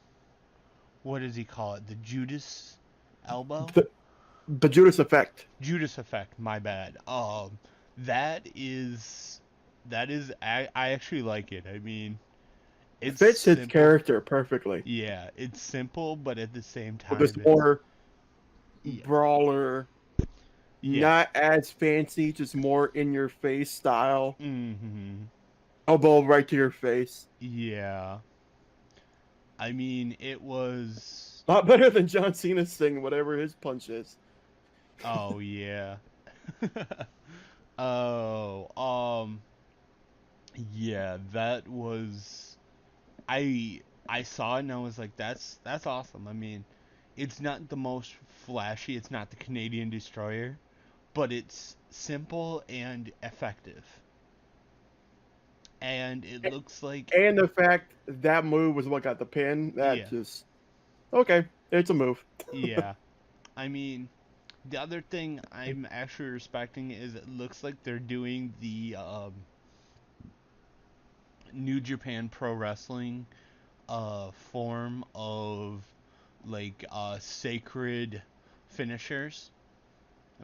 What does he call it? The Judas elbow?
The Judas effect.
Judas effect, my bad. That is I actually like it. I mean,
It
it's
fits his
simple.
character perfectly.
Yeah, it's simple, but at the same
With
time,
this
it's
more
yeah,
brawler,
yeah.
not as fancy, just more in your face style.
Mhm.
Elbow right to your face.
Yeah. I mean, it was.
A lot better than John Cena's thing, whatever his punch is.
Oh yeah. Oh, yeah, that was. I saw it and I was like, that's awesome. I mean, it's not the most flashy. It's not the Canadian Destroyer, but it's simple and effective. And it looks like
And the fact that move was what got the pin, that
yeah,
just okay, it's a move.
yeah. I mean, the other thing I'm actually respecting is it looks like they're doing the New Japan Pro Wrestling form of like sacred finishers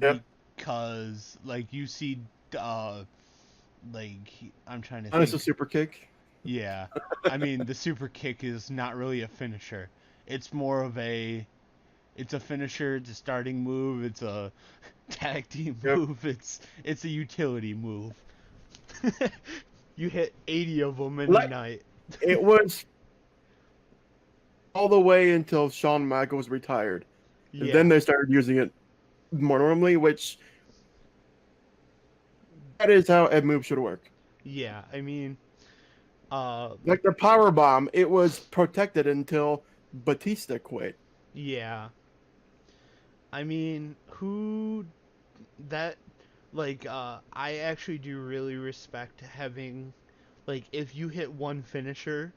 Yep.
because like you see uh like I'm trying to
Minus a
think.
super kick.
Yeah. I mean the super kick is not really a finisher. It's more of a it's a finisher, it's a starting move, it's a tag team
Yep.
move, it's a utility move. You hit 80 of them in a
Like
night.
it was all the way until Shawn Michaels retired. And then
Yeah.
they started using it more normally, which that is how a move should work.
Yeah. I mean
Like the power bomb, it was protected until Batista quit.
yeah. I mean, who that like I actually do really respect having like if you hit one finisher,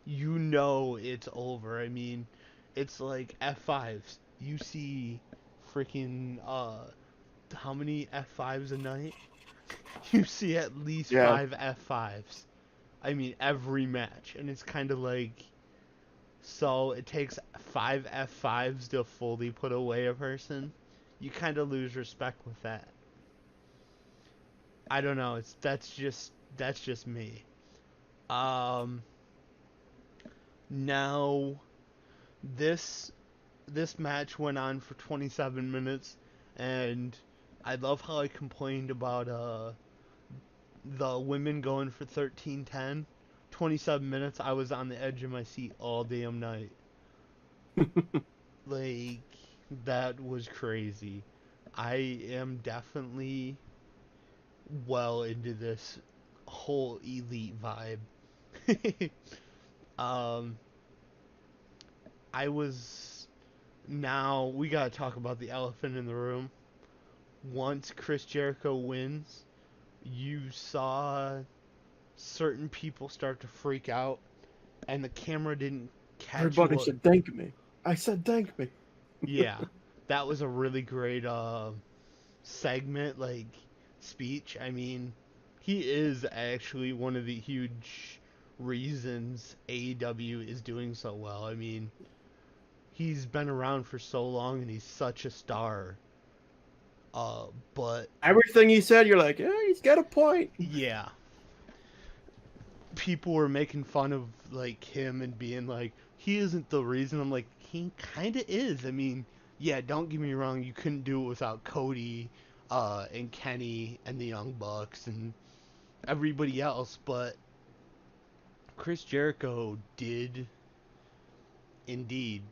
you know it's over. I mean, it's like F5s. You see freaking how many F5s a night? You see at least
Yeah.
5 F5s. I mean, every match and it's kind of like so it takes 5 F5s to fully put away a person. You kind of lose respect with that. I don't know. It's that's just me. Um, now this this match went on for 27 minutes, and I love how I complained about the women going for 13:10. 27 minutes. I was on the edge of my seat all damn night. Like that was crazy. I am definitely well into this whole elite vibe. um, I was now we gotta talk about the elephant in the room. Once Chris Jericho wins, you saw certain people start to freak out, and the camera didn't catch
Everybody
what.
should thank me. I said thank me.
Yeah, that was a really great segment, like speech. I mean, he is actually one of the huge reasons AEW is doing so well. I mean, he's been around for so long and he's such a star. But
Everything he said, you're like, yeah, he's got a point.
yeah, people were making fun of like him and being like, he isn't the reason. I'm like, he kind of is. I mean, yeah, don't get me wrong, you couldn't do it without Cody, and Kenny and the Young Bucks and everybody else, but Chris Jericho did indeed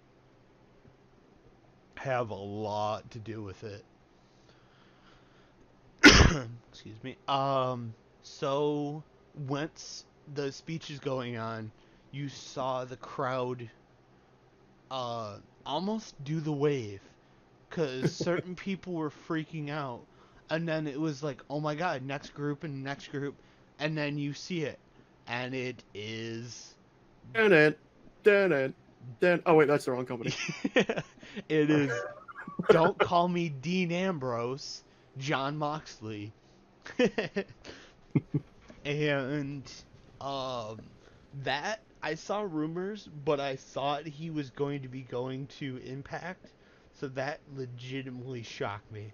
have a lot to do with it. Excuse me. So once the speech is going on, you saw the crowd almost do the wave, because certain people were freaking out, and then it was like, oh my god, next group and next group, and then you see it, and it is
Dun it, dun it, dun. Oh wait, that's the wrong company.
it is Don't Call Me Dean Ambrose, John Moxley. And that I saw rumors, but I thought he was going to be going to Impact, so that legitimately shocked me.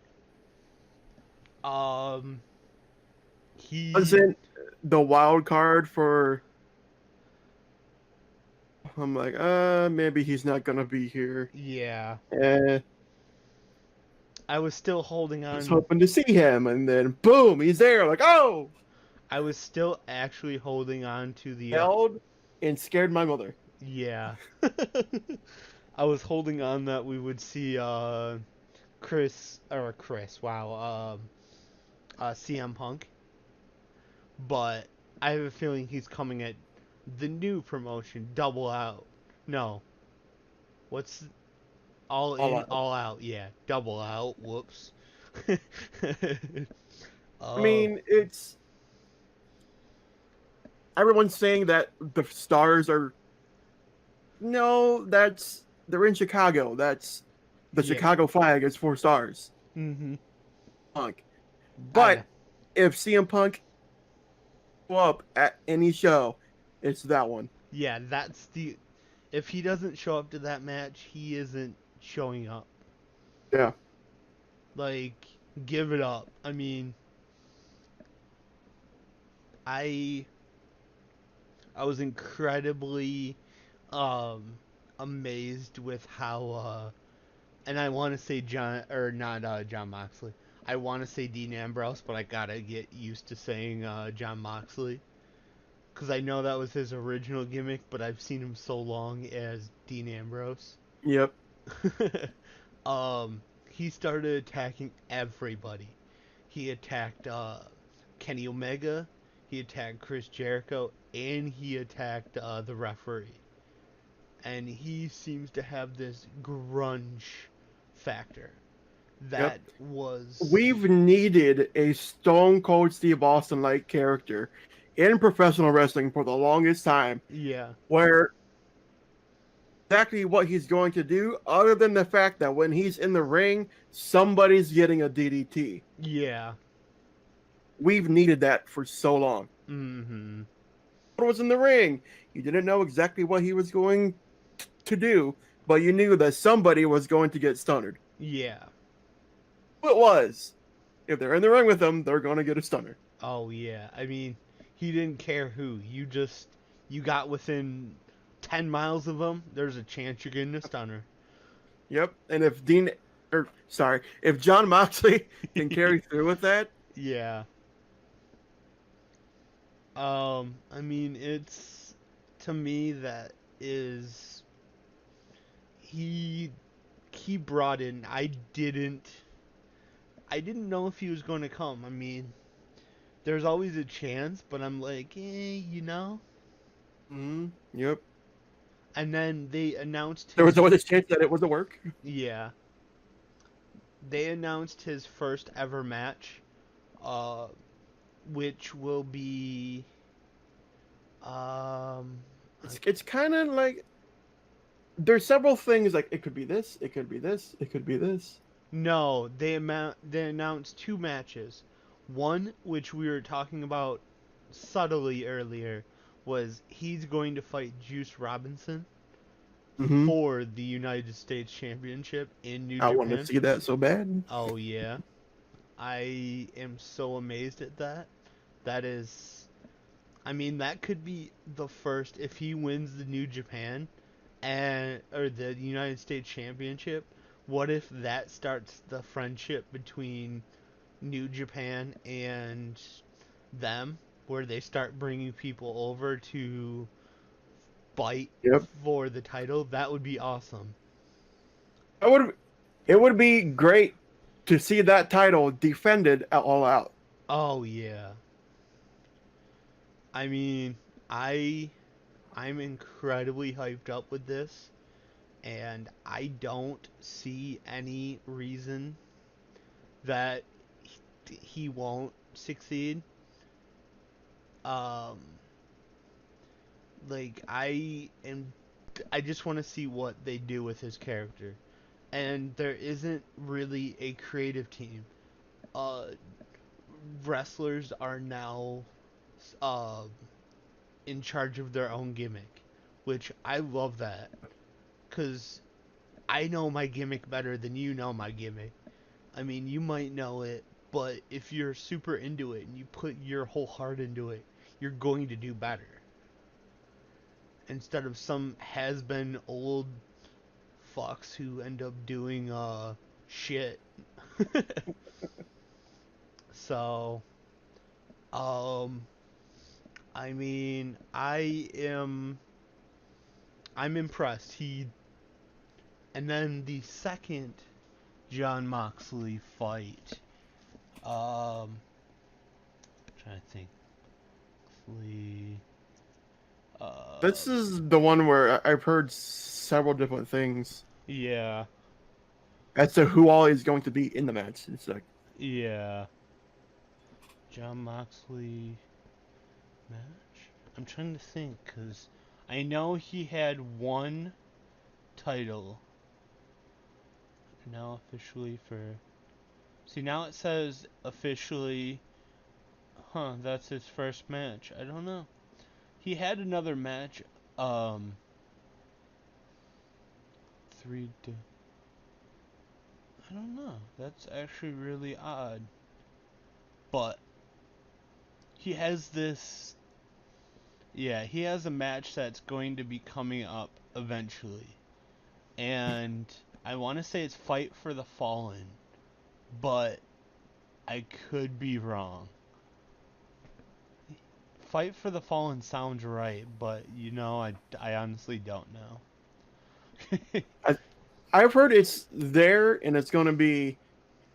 He
Wasn't the wild card for? I'm like, maybe he's not gonna be here.
yeah,
Eh,
I was still holding
I was
on.
hoping to see him, and then boom, he's there. Like, oh,
I was still actually holding on to the
held and scared my mother.
yeah. I was holding on that we would see CM Punk, but I have a feeling he's coming at the new promotion, Double Out. No, what's All
All
In,
out.
All Out? Yeah, Double Out. Whoops.
I mean, it's everyone's saying that the stars are. No, they're in Chicago. That's the
yeah.
Chicago flag is 4 stars.
Mm-hmm.
Punk.
I know.
But if CM Punk go up at any show, it's that one.
Yeah, that's the. If he doesn't show up to that match, he isn't showing up.
Yeah.
Like, give it up. I mean, I I was incredibly amazed with how and I want to say John or not John Moxley. I want to say Dean Ambrose, but I gotta get used to saying John Moxley because I know that was his original gimmick, but I've seen him so long as Dean Ambrose.
Yep.
He started attacking everybody. He attacked Kenny Omega, he attacked Chris Jericho, and he attacked the referee. And he seems to have this grunge factor. That was
We've needed a Stone Cold Steve Austin like character in professional wrestling for the longest time,
yeah,
where exactly what he's going to do, other than the fact that when he's in the ring, somebody's getting a DDT.
yeah.
We've needed that for so long.
Mm-hmm.
What was in the ring? You didn't know exactly what he was going to do, but you knew that somebody was going to get stunned.
Yeah.
Who it was? If they're in the ring with him, they're going to get a stunner.
Oh yeah. I mean, he didn't care who. You got within 10 miles of him, there's a chance you're getting a stunner.
Yep. And if John Moxley can carry through with that,
Yeah. I mean, it's to me that is he brought in. I didn't know if he was going to come. I mean, there's always a chance, but I'm like, you know.
yep.
And then they announced
There was always a chance that it was a work.
yeah. They announced his first ever match, which will be
It's kind of like there's several things like it could be this, it could be this, it could be this.
no, they announced two matches. One, which we were talking about subtly earlier, was he's going to fight Juice Robinson.
Mm-hmm.
for the United States Championship in New
I want to
Japan.
see that so bad.
Oh yeah, I am so amazed at that. That is, I mean, that could be the first if he wins the New Japan and or the United States Championship. What if that starts the friendship between New Japan and them, where they start bringing people over to fight
Yep.
for the title? That would be awesome.
I would. It would be great to see that title defended at All Out.
Oh yeah. I mean, I I'm incredibly hyped up with this, and I don't see any reason that he won't succeed. Um, like I just want to see what they do with his character, and there isn't really a creative team. Uh, Wrestlers are now, uh, in charge of their own gimmick, which I love that, cause I know my gimmick better than you know my gimmick. I mean, you might know it, but if you're super into it and you put your whole heart into it, you're going to do better. Instead of some has-been old fucks who end up doing shit. So, um I mean, I'm impressed. And then the second John Moxley fight. Trying to think. Moxley.
This
Um,
is the one where I've heard several different things
yeah,
as to who all is going to be in the match. It's like
yeah. John Moxley match. I'm trying to think because I know he had one title now officially for. See, now it says officially. Huh? That's his first match. I don't know. He had another match. Um, three. I don't know. That's actually really odd. But he has this. Yeah, he has a match that's going to be coming up eventually. And I want to say it's Fight for the Fallen. But I could be wrong. Fight for the Fallen sounds right, but I honestly don't know.
I, I've heard it's there, and it's going to be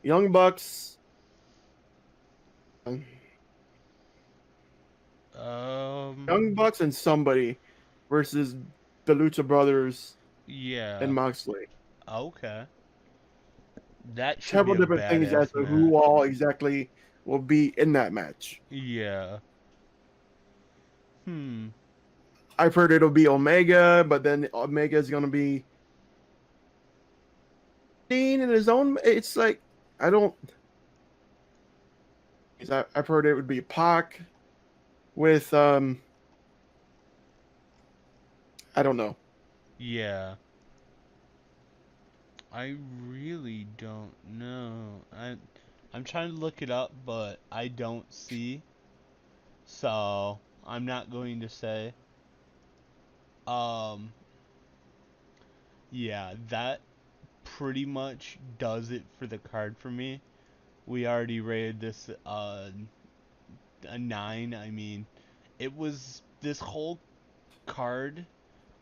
Young Bucks,
um,
Young Bucks, and somebody versus the Lucha Brothers
yeah.
and Moxley.
Okay. That should be
Several
a
different things as
badass
to who
match.
all exactly will be in that match.
Yeah. Hmm.
I've heard it'll be Omega, but then Omega is going to be Dean in his own. It's like I don't. I've heard it would be Pac with I don't know.
Yeah. I really don't know. I'm trying to look it up, but I don't see. So, I'm not going to say. Um, yeah, that pretty much does it for the card for me. We already rated this a 9. I mean, it was this whole card.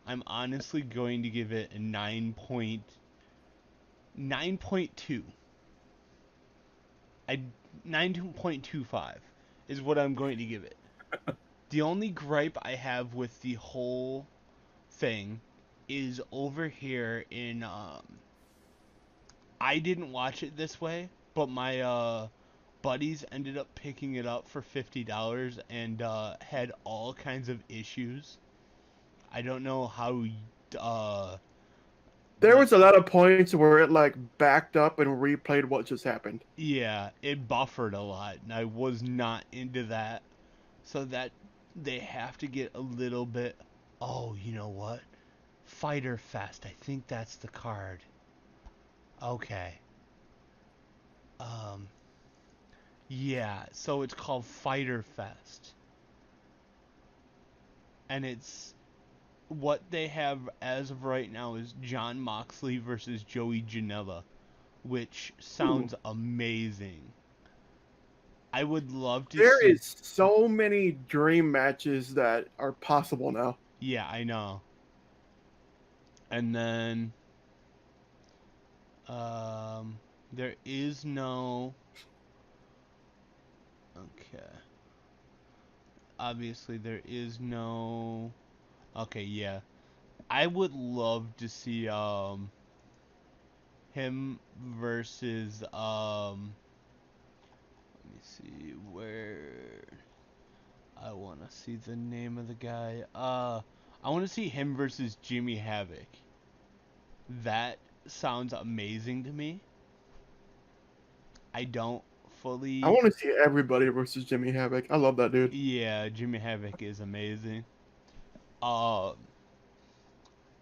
I'm honestly going to give it a 9.2. I 9.25 is what I'm going to give it. The only gripe I have with the whole thing is over here in I didn't watch it this way, but my buddies ended up picking it up for $50 and had all kinds of issues. I don't know how uh
There
like
was a lot of points where it like backed up and replayed what just happened.
yeah, it buffered a lot and I was not into that. So that they have to get a little bit. Oh, you know what? Fighter Fest. I think that's the card. Okay. Um. Yeah. So it's called Fighter Fest, and it's what they have as of right now is John Moxley versus Joey Janela, which
Ooh.
sounds amazing. I would love to
There
see.
is so many dream matches that are possible now.
Yeah, I know. And then there is no. Okay. Obviously, there is no. Okay, yeah. I would love to see him versus let me see where I want to see the name of the guy. I want to see him versus Jimmy Havoc. That sounds amazing to me. I don't
I
fully.
want to see everybody versus Jimmy Havoc. I love that dude.
Yeah, Jimmy Havoc is amazing. Uh,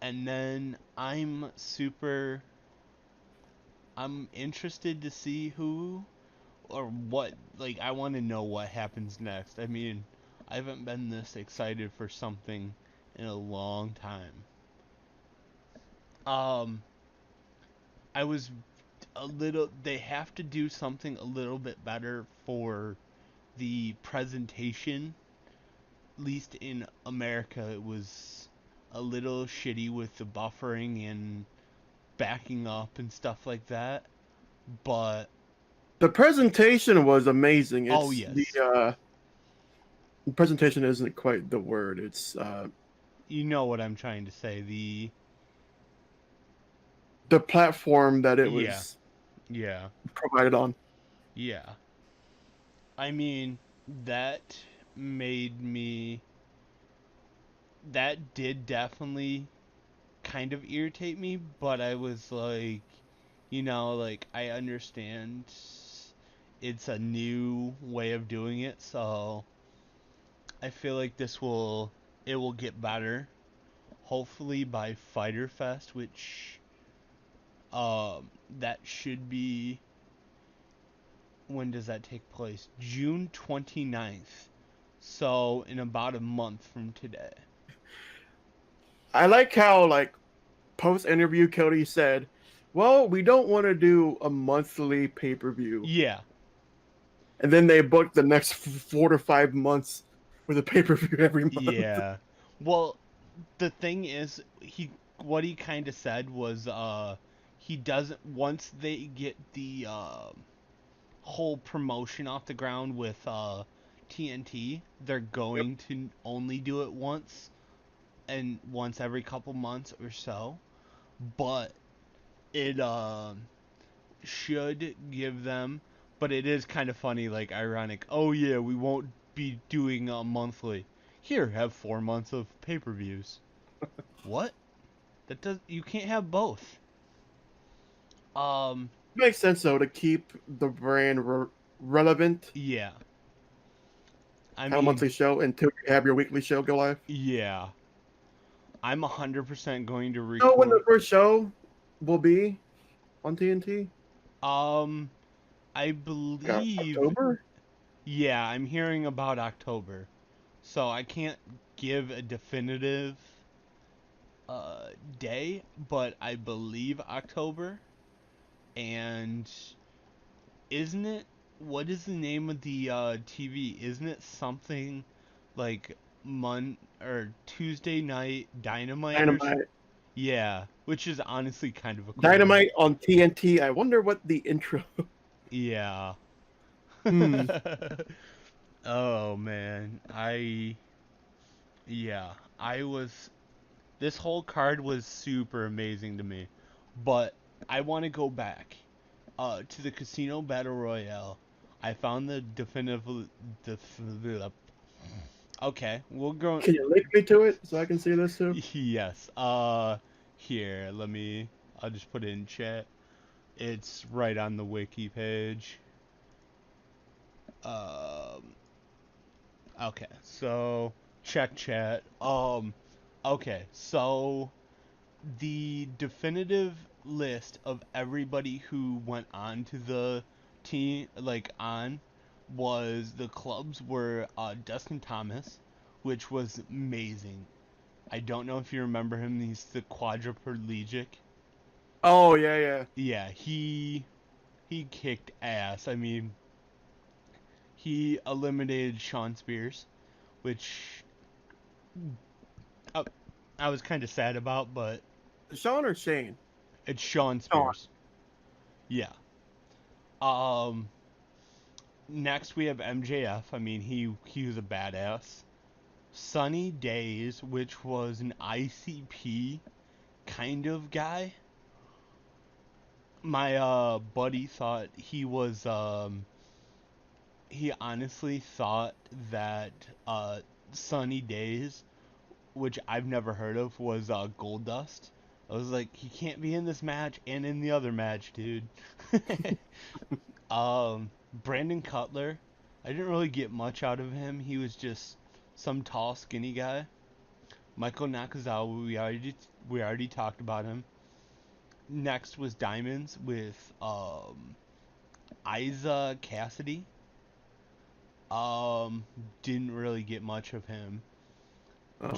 and then I'm interested to see who or what. Like, I want to know what happens next. I mean, I haven't been this excited for something in a long time. Um, I was a little. They have to do something a little bit better for the presentation. At least in America, it was a little shitty with the buffering and backing up and stuff like that. But
The presentation was amazing.
oh
It's
yes,
the presentation isn't quite the word. It's
you know what I'm trying to say.
the platform that it
Yeah,
was
yeah,
provided on.
yeah. I mean, that made me. That did definitely kind of irritate me, but I was like, like I understand it's a new way of doing it, so I feel like it will get better. Hopefully by Fighter Fest, which that should be. When does that take place? June 29th. So in about a month from today.
I like how like post interview Cody said, "Well, we don't want to do a monthly pay per view,"
Yeah,
and then they booked the next 4 to 5 months with a pay per view every month.
yeah. Well, the thing is, what he kind of said was he doesn't once they get the whole promotion off the ground with TNT, they're
Yep.
going to only do it once every couple months or so. But it should give them, but it is kind of funny, like ironic. Oh yeah, we won't be doing monthly. Here, have 4 months of pay-per-views. What? That does you can't have both. Um,
Makes sense though to keep the brand relevant.
yeah. I
Have a
mean,
monthly show until you have your weekly show go live.
yeah. I'm 100% going to
Know when the
record.
first show will be on TNT?
Um, I believe,
October?
yeah, I'm hearing about October. So I can't give a definitive uh day, but I believe October. And isn't it what is the name of the TV? Isn't it something like Tuesday night Dynamite or
Dynamite.
yeah, which is honestly kind of a cool name.
Dynamite on TNT. I wonder what the intro.
Yeah.
Hmm.
Oh man, yeah, I was this whole card was super amazing to me. But I want to go back to the Casino Battle Royale. I found the definitive. Okay, we'll go.
Can you link me to it so I can see this too?
Yes. Here, let me. I'll just put it in chat. It's right on the wiki page. Um. Okay, so check chat. Okay, so the definitive list of everybody who went on to the team, was the clubs were Dustin Thomas, which was amazing. I don't know if you remember him. He's the quadriplegic.
Oh yeah, yeah.
Yeah, he kicked ass. I mean, he eliminated Sean Spears, which I was kind of sad about, but
Sean or Shane?
it's Sean
Sean.
Spears. Yeah. Um. Next we have MJF. I mean, he was a badass. Sunny Days, which was an ICP kind of guy. My buddy thought he honestly thought that Sunny Days, which I've never heard of, was Goldust. I was like, he can't be in this match and in the other match, dude. Brandon Cutler, I didn't really get much out of him. He was just some tall, skinny guy. Michael Nakazawa, we already talked about him. Next was Diamonds with Isa Cassidy. Didn't really get much of him.
Oh.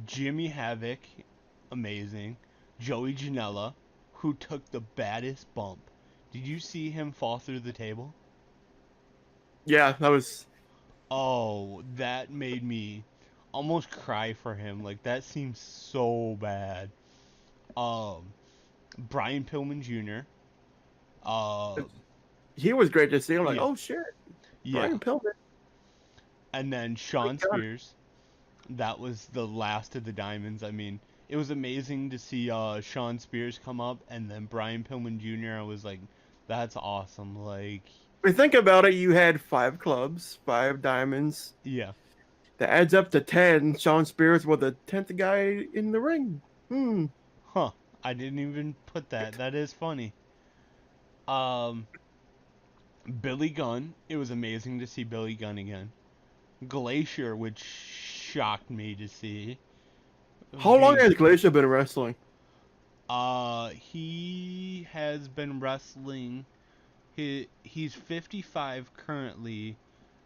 Jimmy Havoc, amazing. Joey Janela, who took the baddest bump. Did you see him fall through the table?
Yeah, that was.
Oh, that made me almost cry for him. Like, that seems so bad. Brian Pillman Jr.
He was great to see. I'm like,
Yeah,
oh shit,
yeah.
Brian Pillman.
And then
My
Sean
God.
Spears. That was the last of the Diamonds. I mean, it was amazing to see Sean Spears come up, and then Brian Pillman Jr. I was like, that's awesome. Like,
If you think about it, you had 5 clubs, 5 diamonds.
yeah.
That adds up to 10. Sean Spears was the 10th guy in the ring. Hmm.
Huh. I didn't even put that. That is funny. Um, Billy Gunn. It was amazing to see Billy Gunn again. Glacier, which shocked me to see.
How long
Being,
has Glacier been wrestling?
he has been wrestling. He's 55 currently,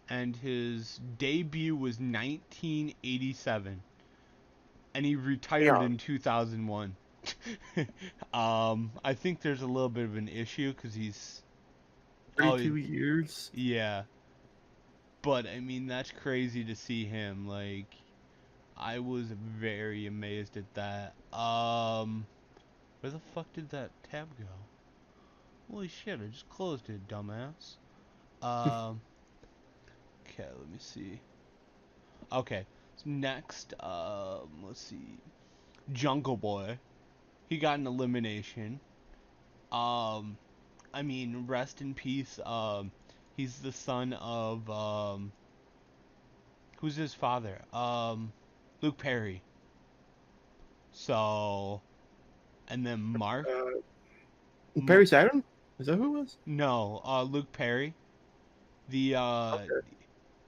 and his debut was 1987, and he retired
Yeah,
in 2001. I think there's a little bit of an issue because he's, oh
32 years.
yeah, but I mean that's crazy to see him. Like, I was very amazed at that. Where the fuck did that tab go? Holy shit! I just closed it, dumbass. Um. Okay, let me see. Okay, so next, let's see. Jungle Boy. He got an elimination. Um, I mean, rest in peace. He's the son of, who's his father? Luke Perry. So, and then Mark.
Perry Saturn? Is that who it was?
No, Luke Perry. The,
Okay.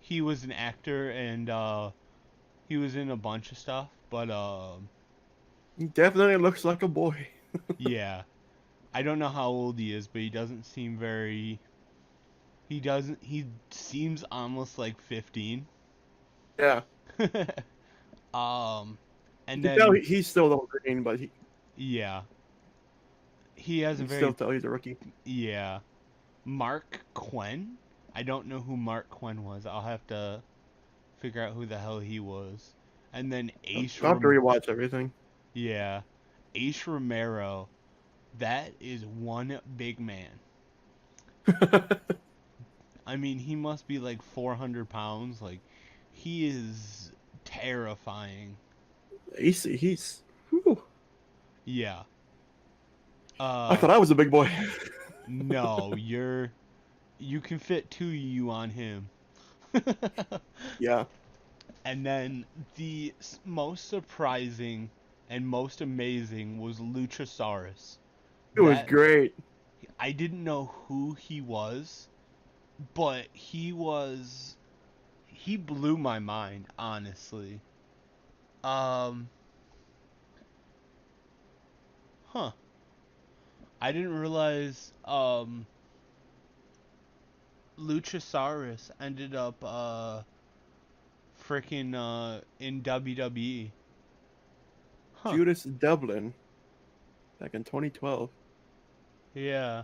he was an actor and, he was in a bunch of stuff, but,
He definitely looks like a boy.
yeah. I don't know how old he is, but he doesn't seem very. He seems almost like 15.
Yeah. You
And
can tell
then,
he's still the green, but
yeah. He has a
you can still
very.
tell he's a rookie.
Yeah. Mark Quinn? I don't know who Mark Quinn was. I'll have to figure out who the hell he was. And then
I'll have to rewatch everything.
Yeah. Ace Romero. That is one big man. I mean, he must be like 400 pounds. Like, he is terrifying.
He's. Whew.
Yeah.
I thought I was a big boy.
No, you can fit 2 of you on him.
Yeah.
And then the most surprising and most amazing was Luchasaurus.
It was
That
great.
I didn't know who he was, but he blew my mind, honestly. Um Huh. I didn't realize Luchasaurus ended up freaking in WWE. Huh.
Judas Dublin, back in 2012.
Yeah.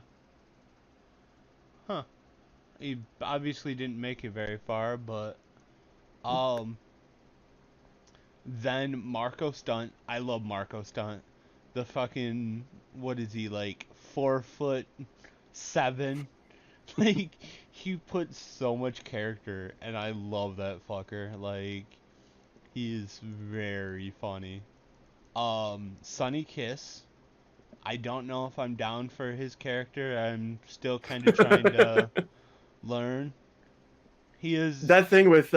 Huh. He obviously didn't make it very far, but um then Marco Stunt. I love Marco Stunt. The fucking, what is he, like 4'7"? Like, he puts so much character, and I love that fucker. Like, he is very funny. Sunny Kiss. I don't know if I'm down for his character. I'm still kind of trying to learn. He is,
That thing with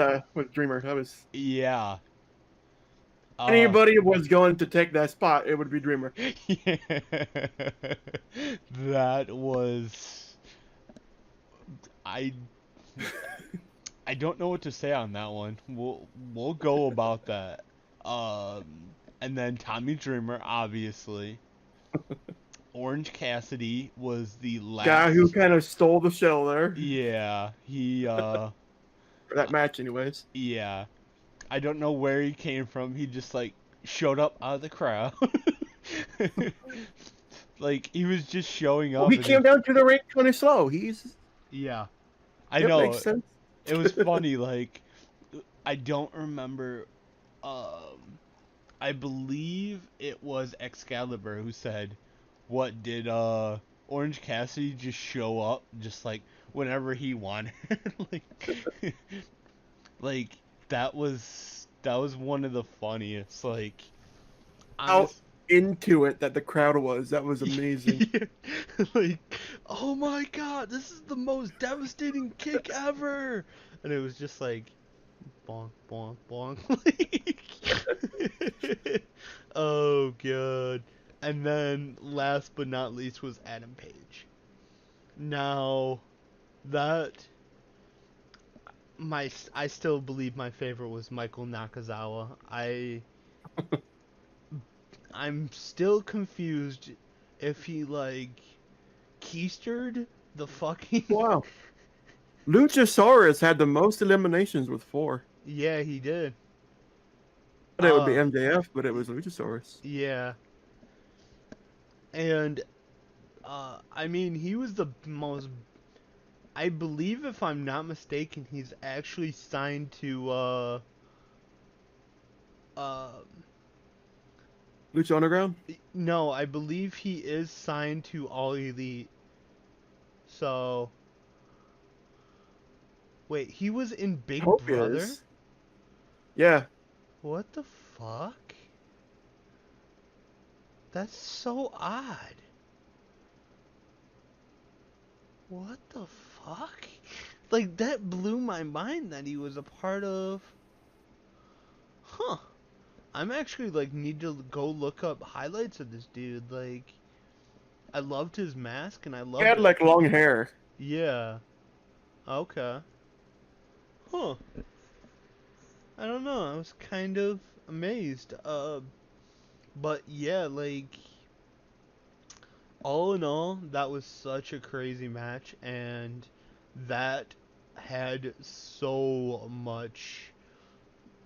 Dreamer, that was
yeah. Uh,
anybody was going to take that spot, it would be Dreamer.
yeah. That was, I I don't know what to say on that one. We'll go about that. Um, and then Tommy Dreamer, obviously. Orange Cassidy was the
Guy who
last.
kind of stole the show there,
Yeah, he
for that match, anyways.
yeah. I don't know where he came from. He just like showed up out of the crowd. Like he was just showing
Well,
up
he
and
came down to the ring kind of slow. He's
yeah. I
It makes
know.
sense.
It was funny, like I don't remember um I believe it was Excalibur who said, "What did Orange Cassidy just show up just like whenever he wanted?" like, like that was one of the funniest. Like,
How
honest,
into it that the crowd was. That was amazing.
yeah, like, oh my God, this is the most devastating kick ever, and it was just like, bonk, bonk, bonk. Like, oh god. And then last but not least was Adam Page. Now that I still believe my favorite was Michael Nakazawa. I'm still confused if he like keistered the fucking
Wow. Luchasaurus had the most eliminations with 4.
Yeah, he did.
But it would be MJF, but it was Luchasaurus.
Yeah. And I mean, he was the most. I believe, if I'm not mistaken, he's actually signed to uh,
Lucha Underground?
no, I believe he is signed to All Elite. So, wait, he was in Big
Hope he
Brother?
is. Yeah.
What the fuck? That's so odd. What the fuck? Like, that blew my mind that he was a part of. Huh. I'm actually, like, need to go look up highlights of this dude. Like, I loved his mask and I
He
loved
had
it.
like long hair.
Yeah. Okay. Huh. I don't know. I was kind of amazed. But yeah, like, all in all, that was such a crazy match, and that had so much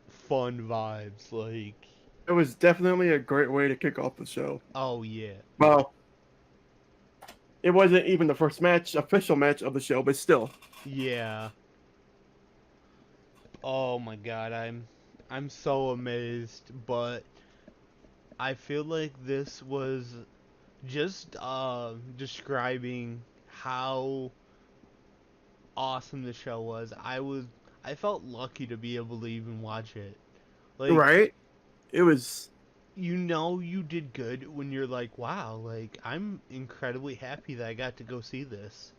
fun vibes. Like,
It was definitely a great way to kick off the show.
oh yeah.
Well, it wasn't even the first match, official match of the show, but still.
Yeah. Oh my god, I'm so amazed, but I feel like this was just describing how awesome the show was. I felt lucky to be able to even watch it. Like,
Right? It was
you know you did good when you're like, wow, like I'm incredibly happy that I got to go see this.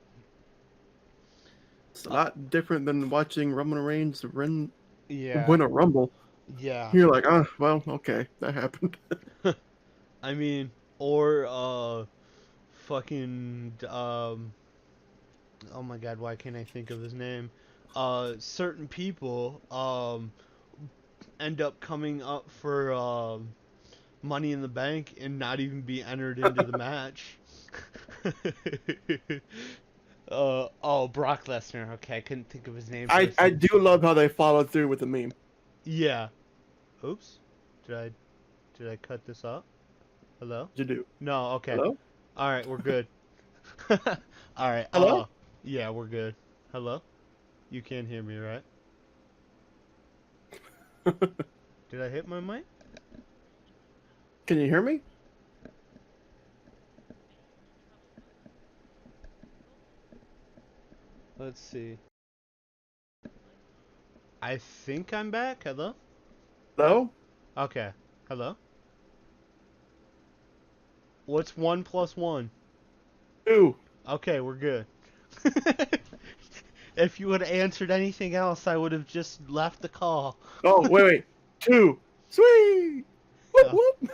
a lot different than watching Roman Reigns win
Yeah.
a Rumble.
Yeah.
You're like, oh, well, okay, that happened.
I mean, or fucking oh my god, why can't I think of his name? Certain people end up coming up for Money in the Bank and not even be entered into the match. Oh, Brock Lesnar. Okay, I couldn't think of his name.
I do love how they followed through with the meme.
Yeah. Oops. Did I cut this up? Hello?
You do.
No. Okay.
Hello?
All right, we're good. All right.
Hello?
Yeah, we're good. Hello? You can't hear me, right? Did I hit my mic?
Can you hear me?
Let's see. I think I'm back. Hello?
Hello?
Okay. Hello? What's 1 plus 1?
2.
Okay, we're good. If you would have answered anything else, I would have just left the call.
Oh, wait. 2. Sweet! Whoop, whoop!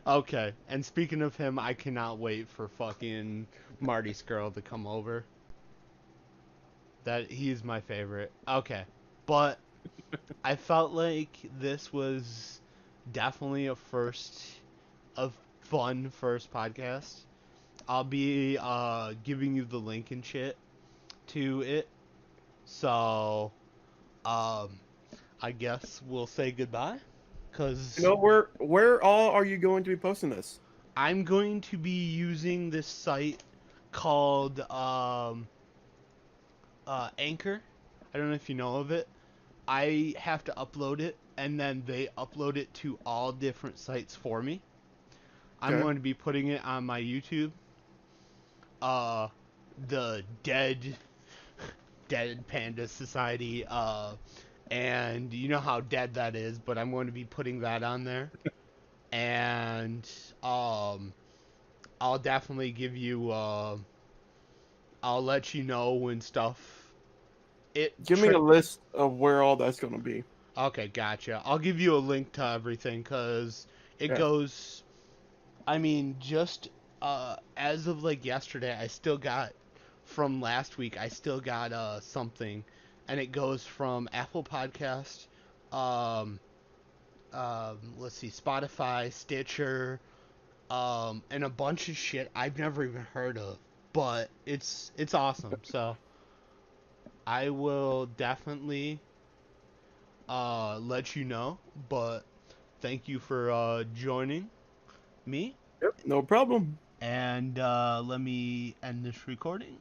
Okay, and speaking of him, I cannot wait for fucking Marty Skrull to come over. He's my favorite. Okay, but I felt like this was definitely a fun first podcast. I'll be giving you the link and shit to it. So, I guess we'll say goodbye. Cause
You know, where all are you going to be posting this?
I'm going to be using this site called Anchor. I don't know if you know of it. I have to upload it, and then they upload it to all different sites for me. I'm
Okay.
going to be putting it on my YouTube. The Dead Panda Society. And you know how dead that is, but I'm going to be putting that on there. And I'll definitely give you. I'll let you know when stuff.
Give me a list of where all that's going to be.
Okay, gotcha. I'll give you a link to everything because it
Yeah.
goes. I mean, just as of like yesterday, I still got from last week. I still got something, and it goes from Apple Podcast, um, let's see, Spotify, Stitcher, and a bunch of shit I've never even heard of. But it's awesome. So I will definitely let you know. But thank you for joining me.
Yep. No problem.
And let me end this recording.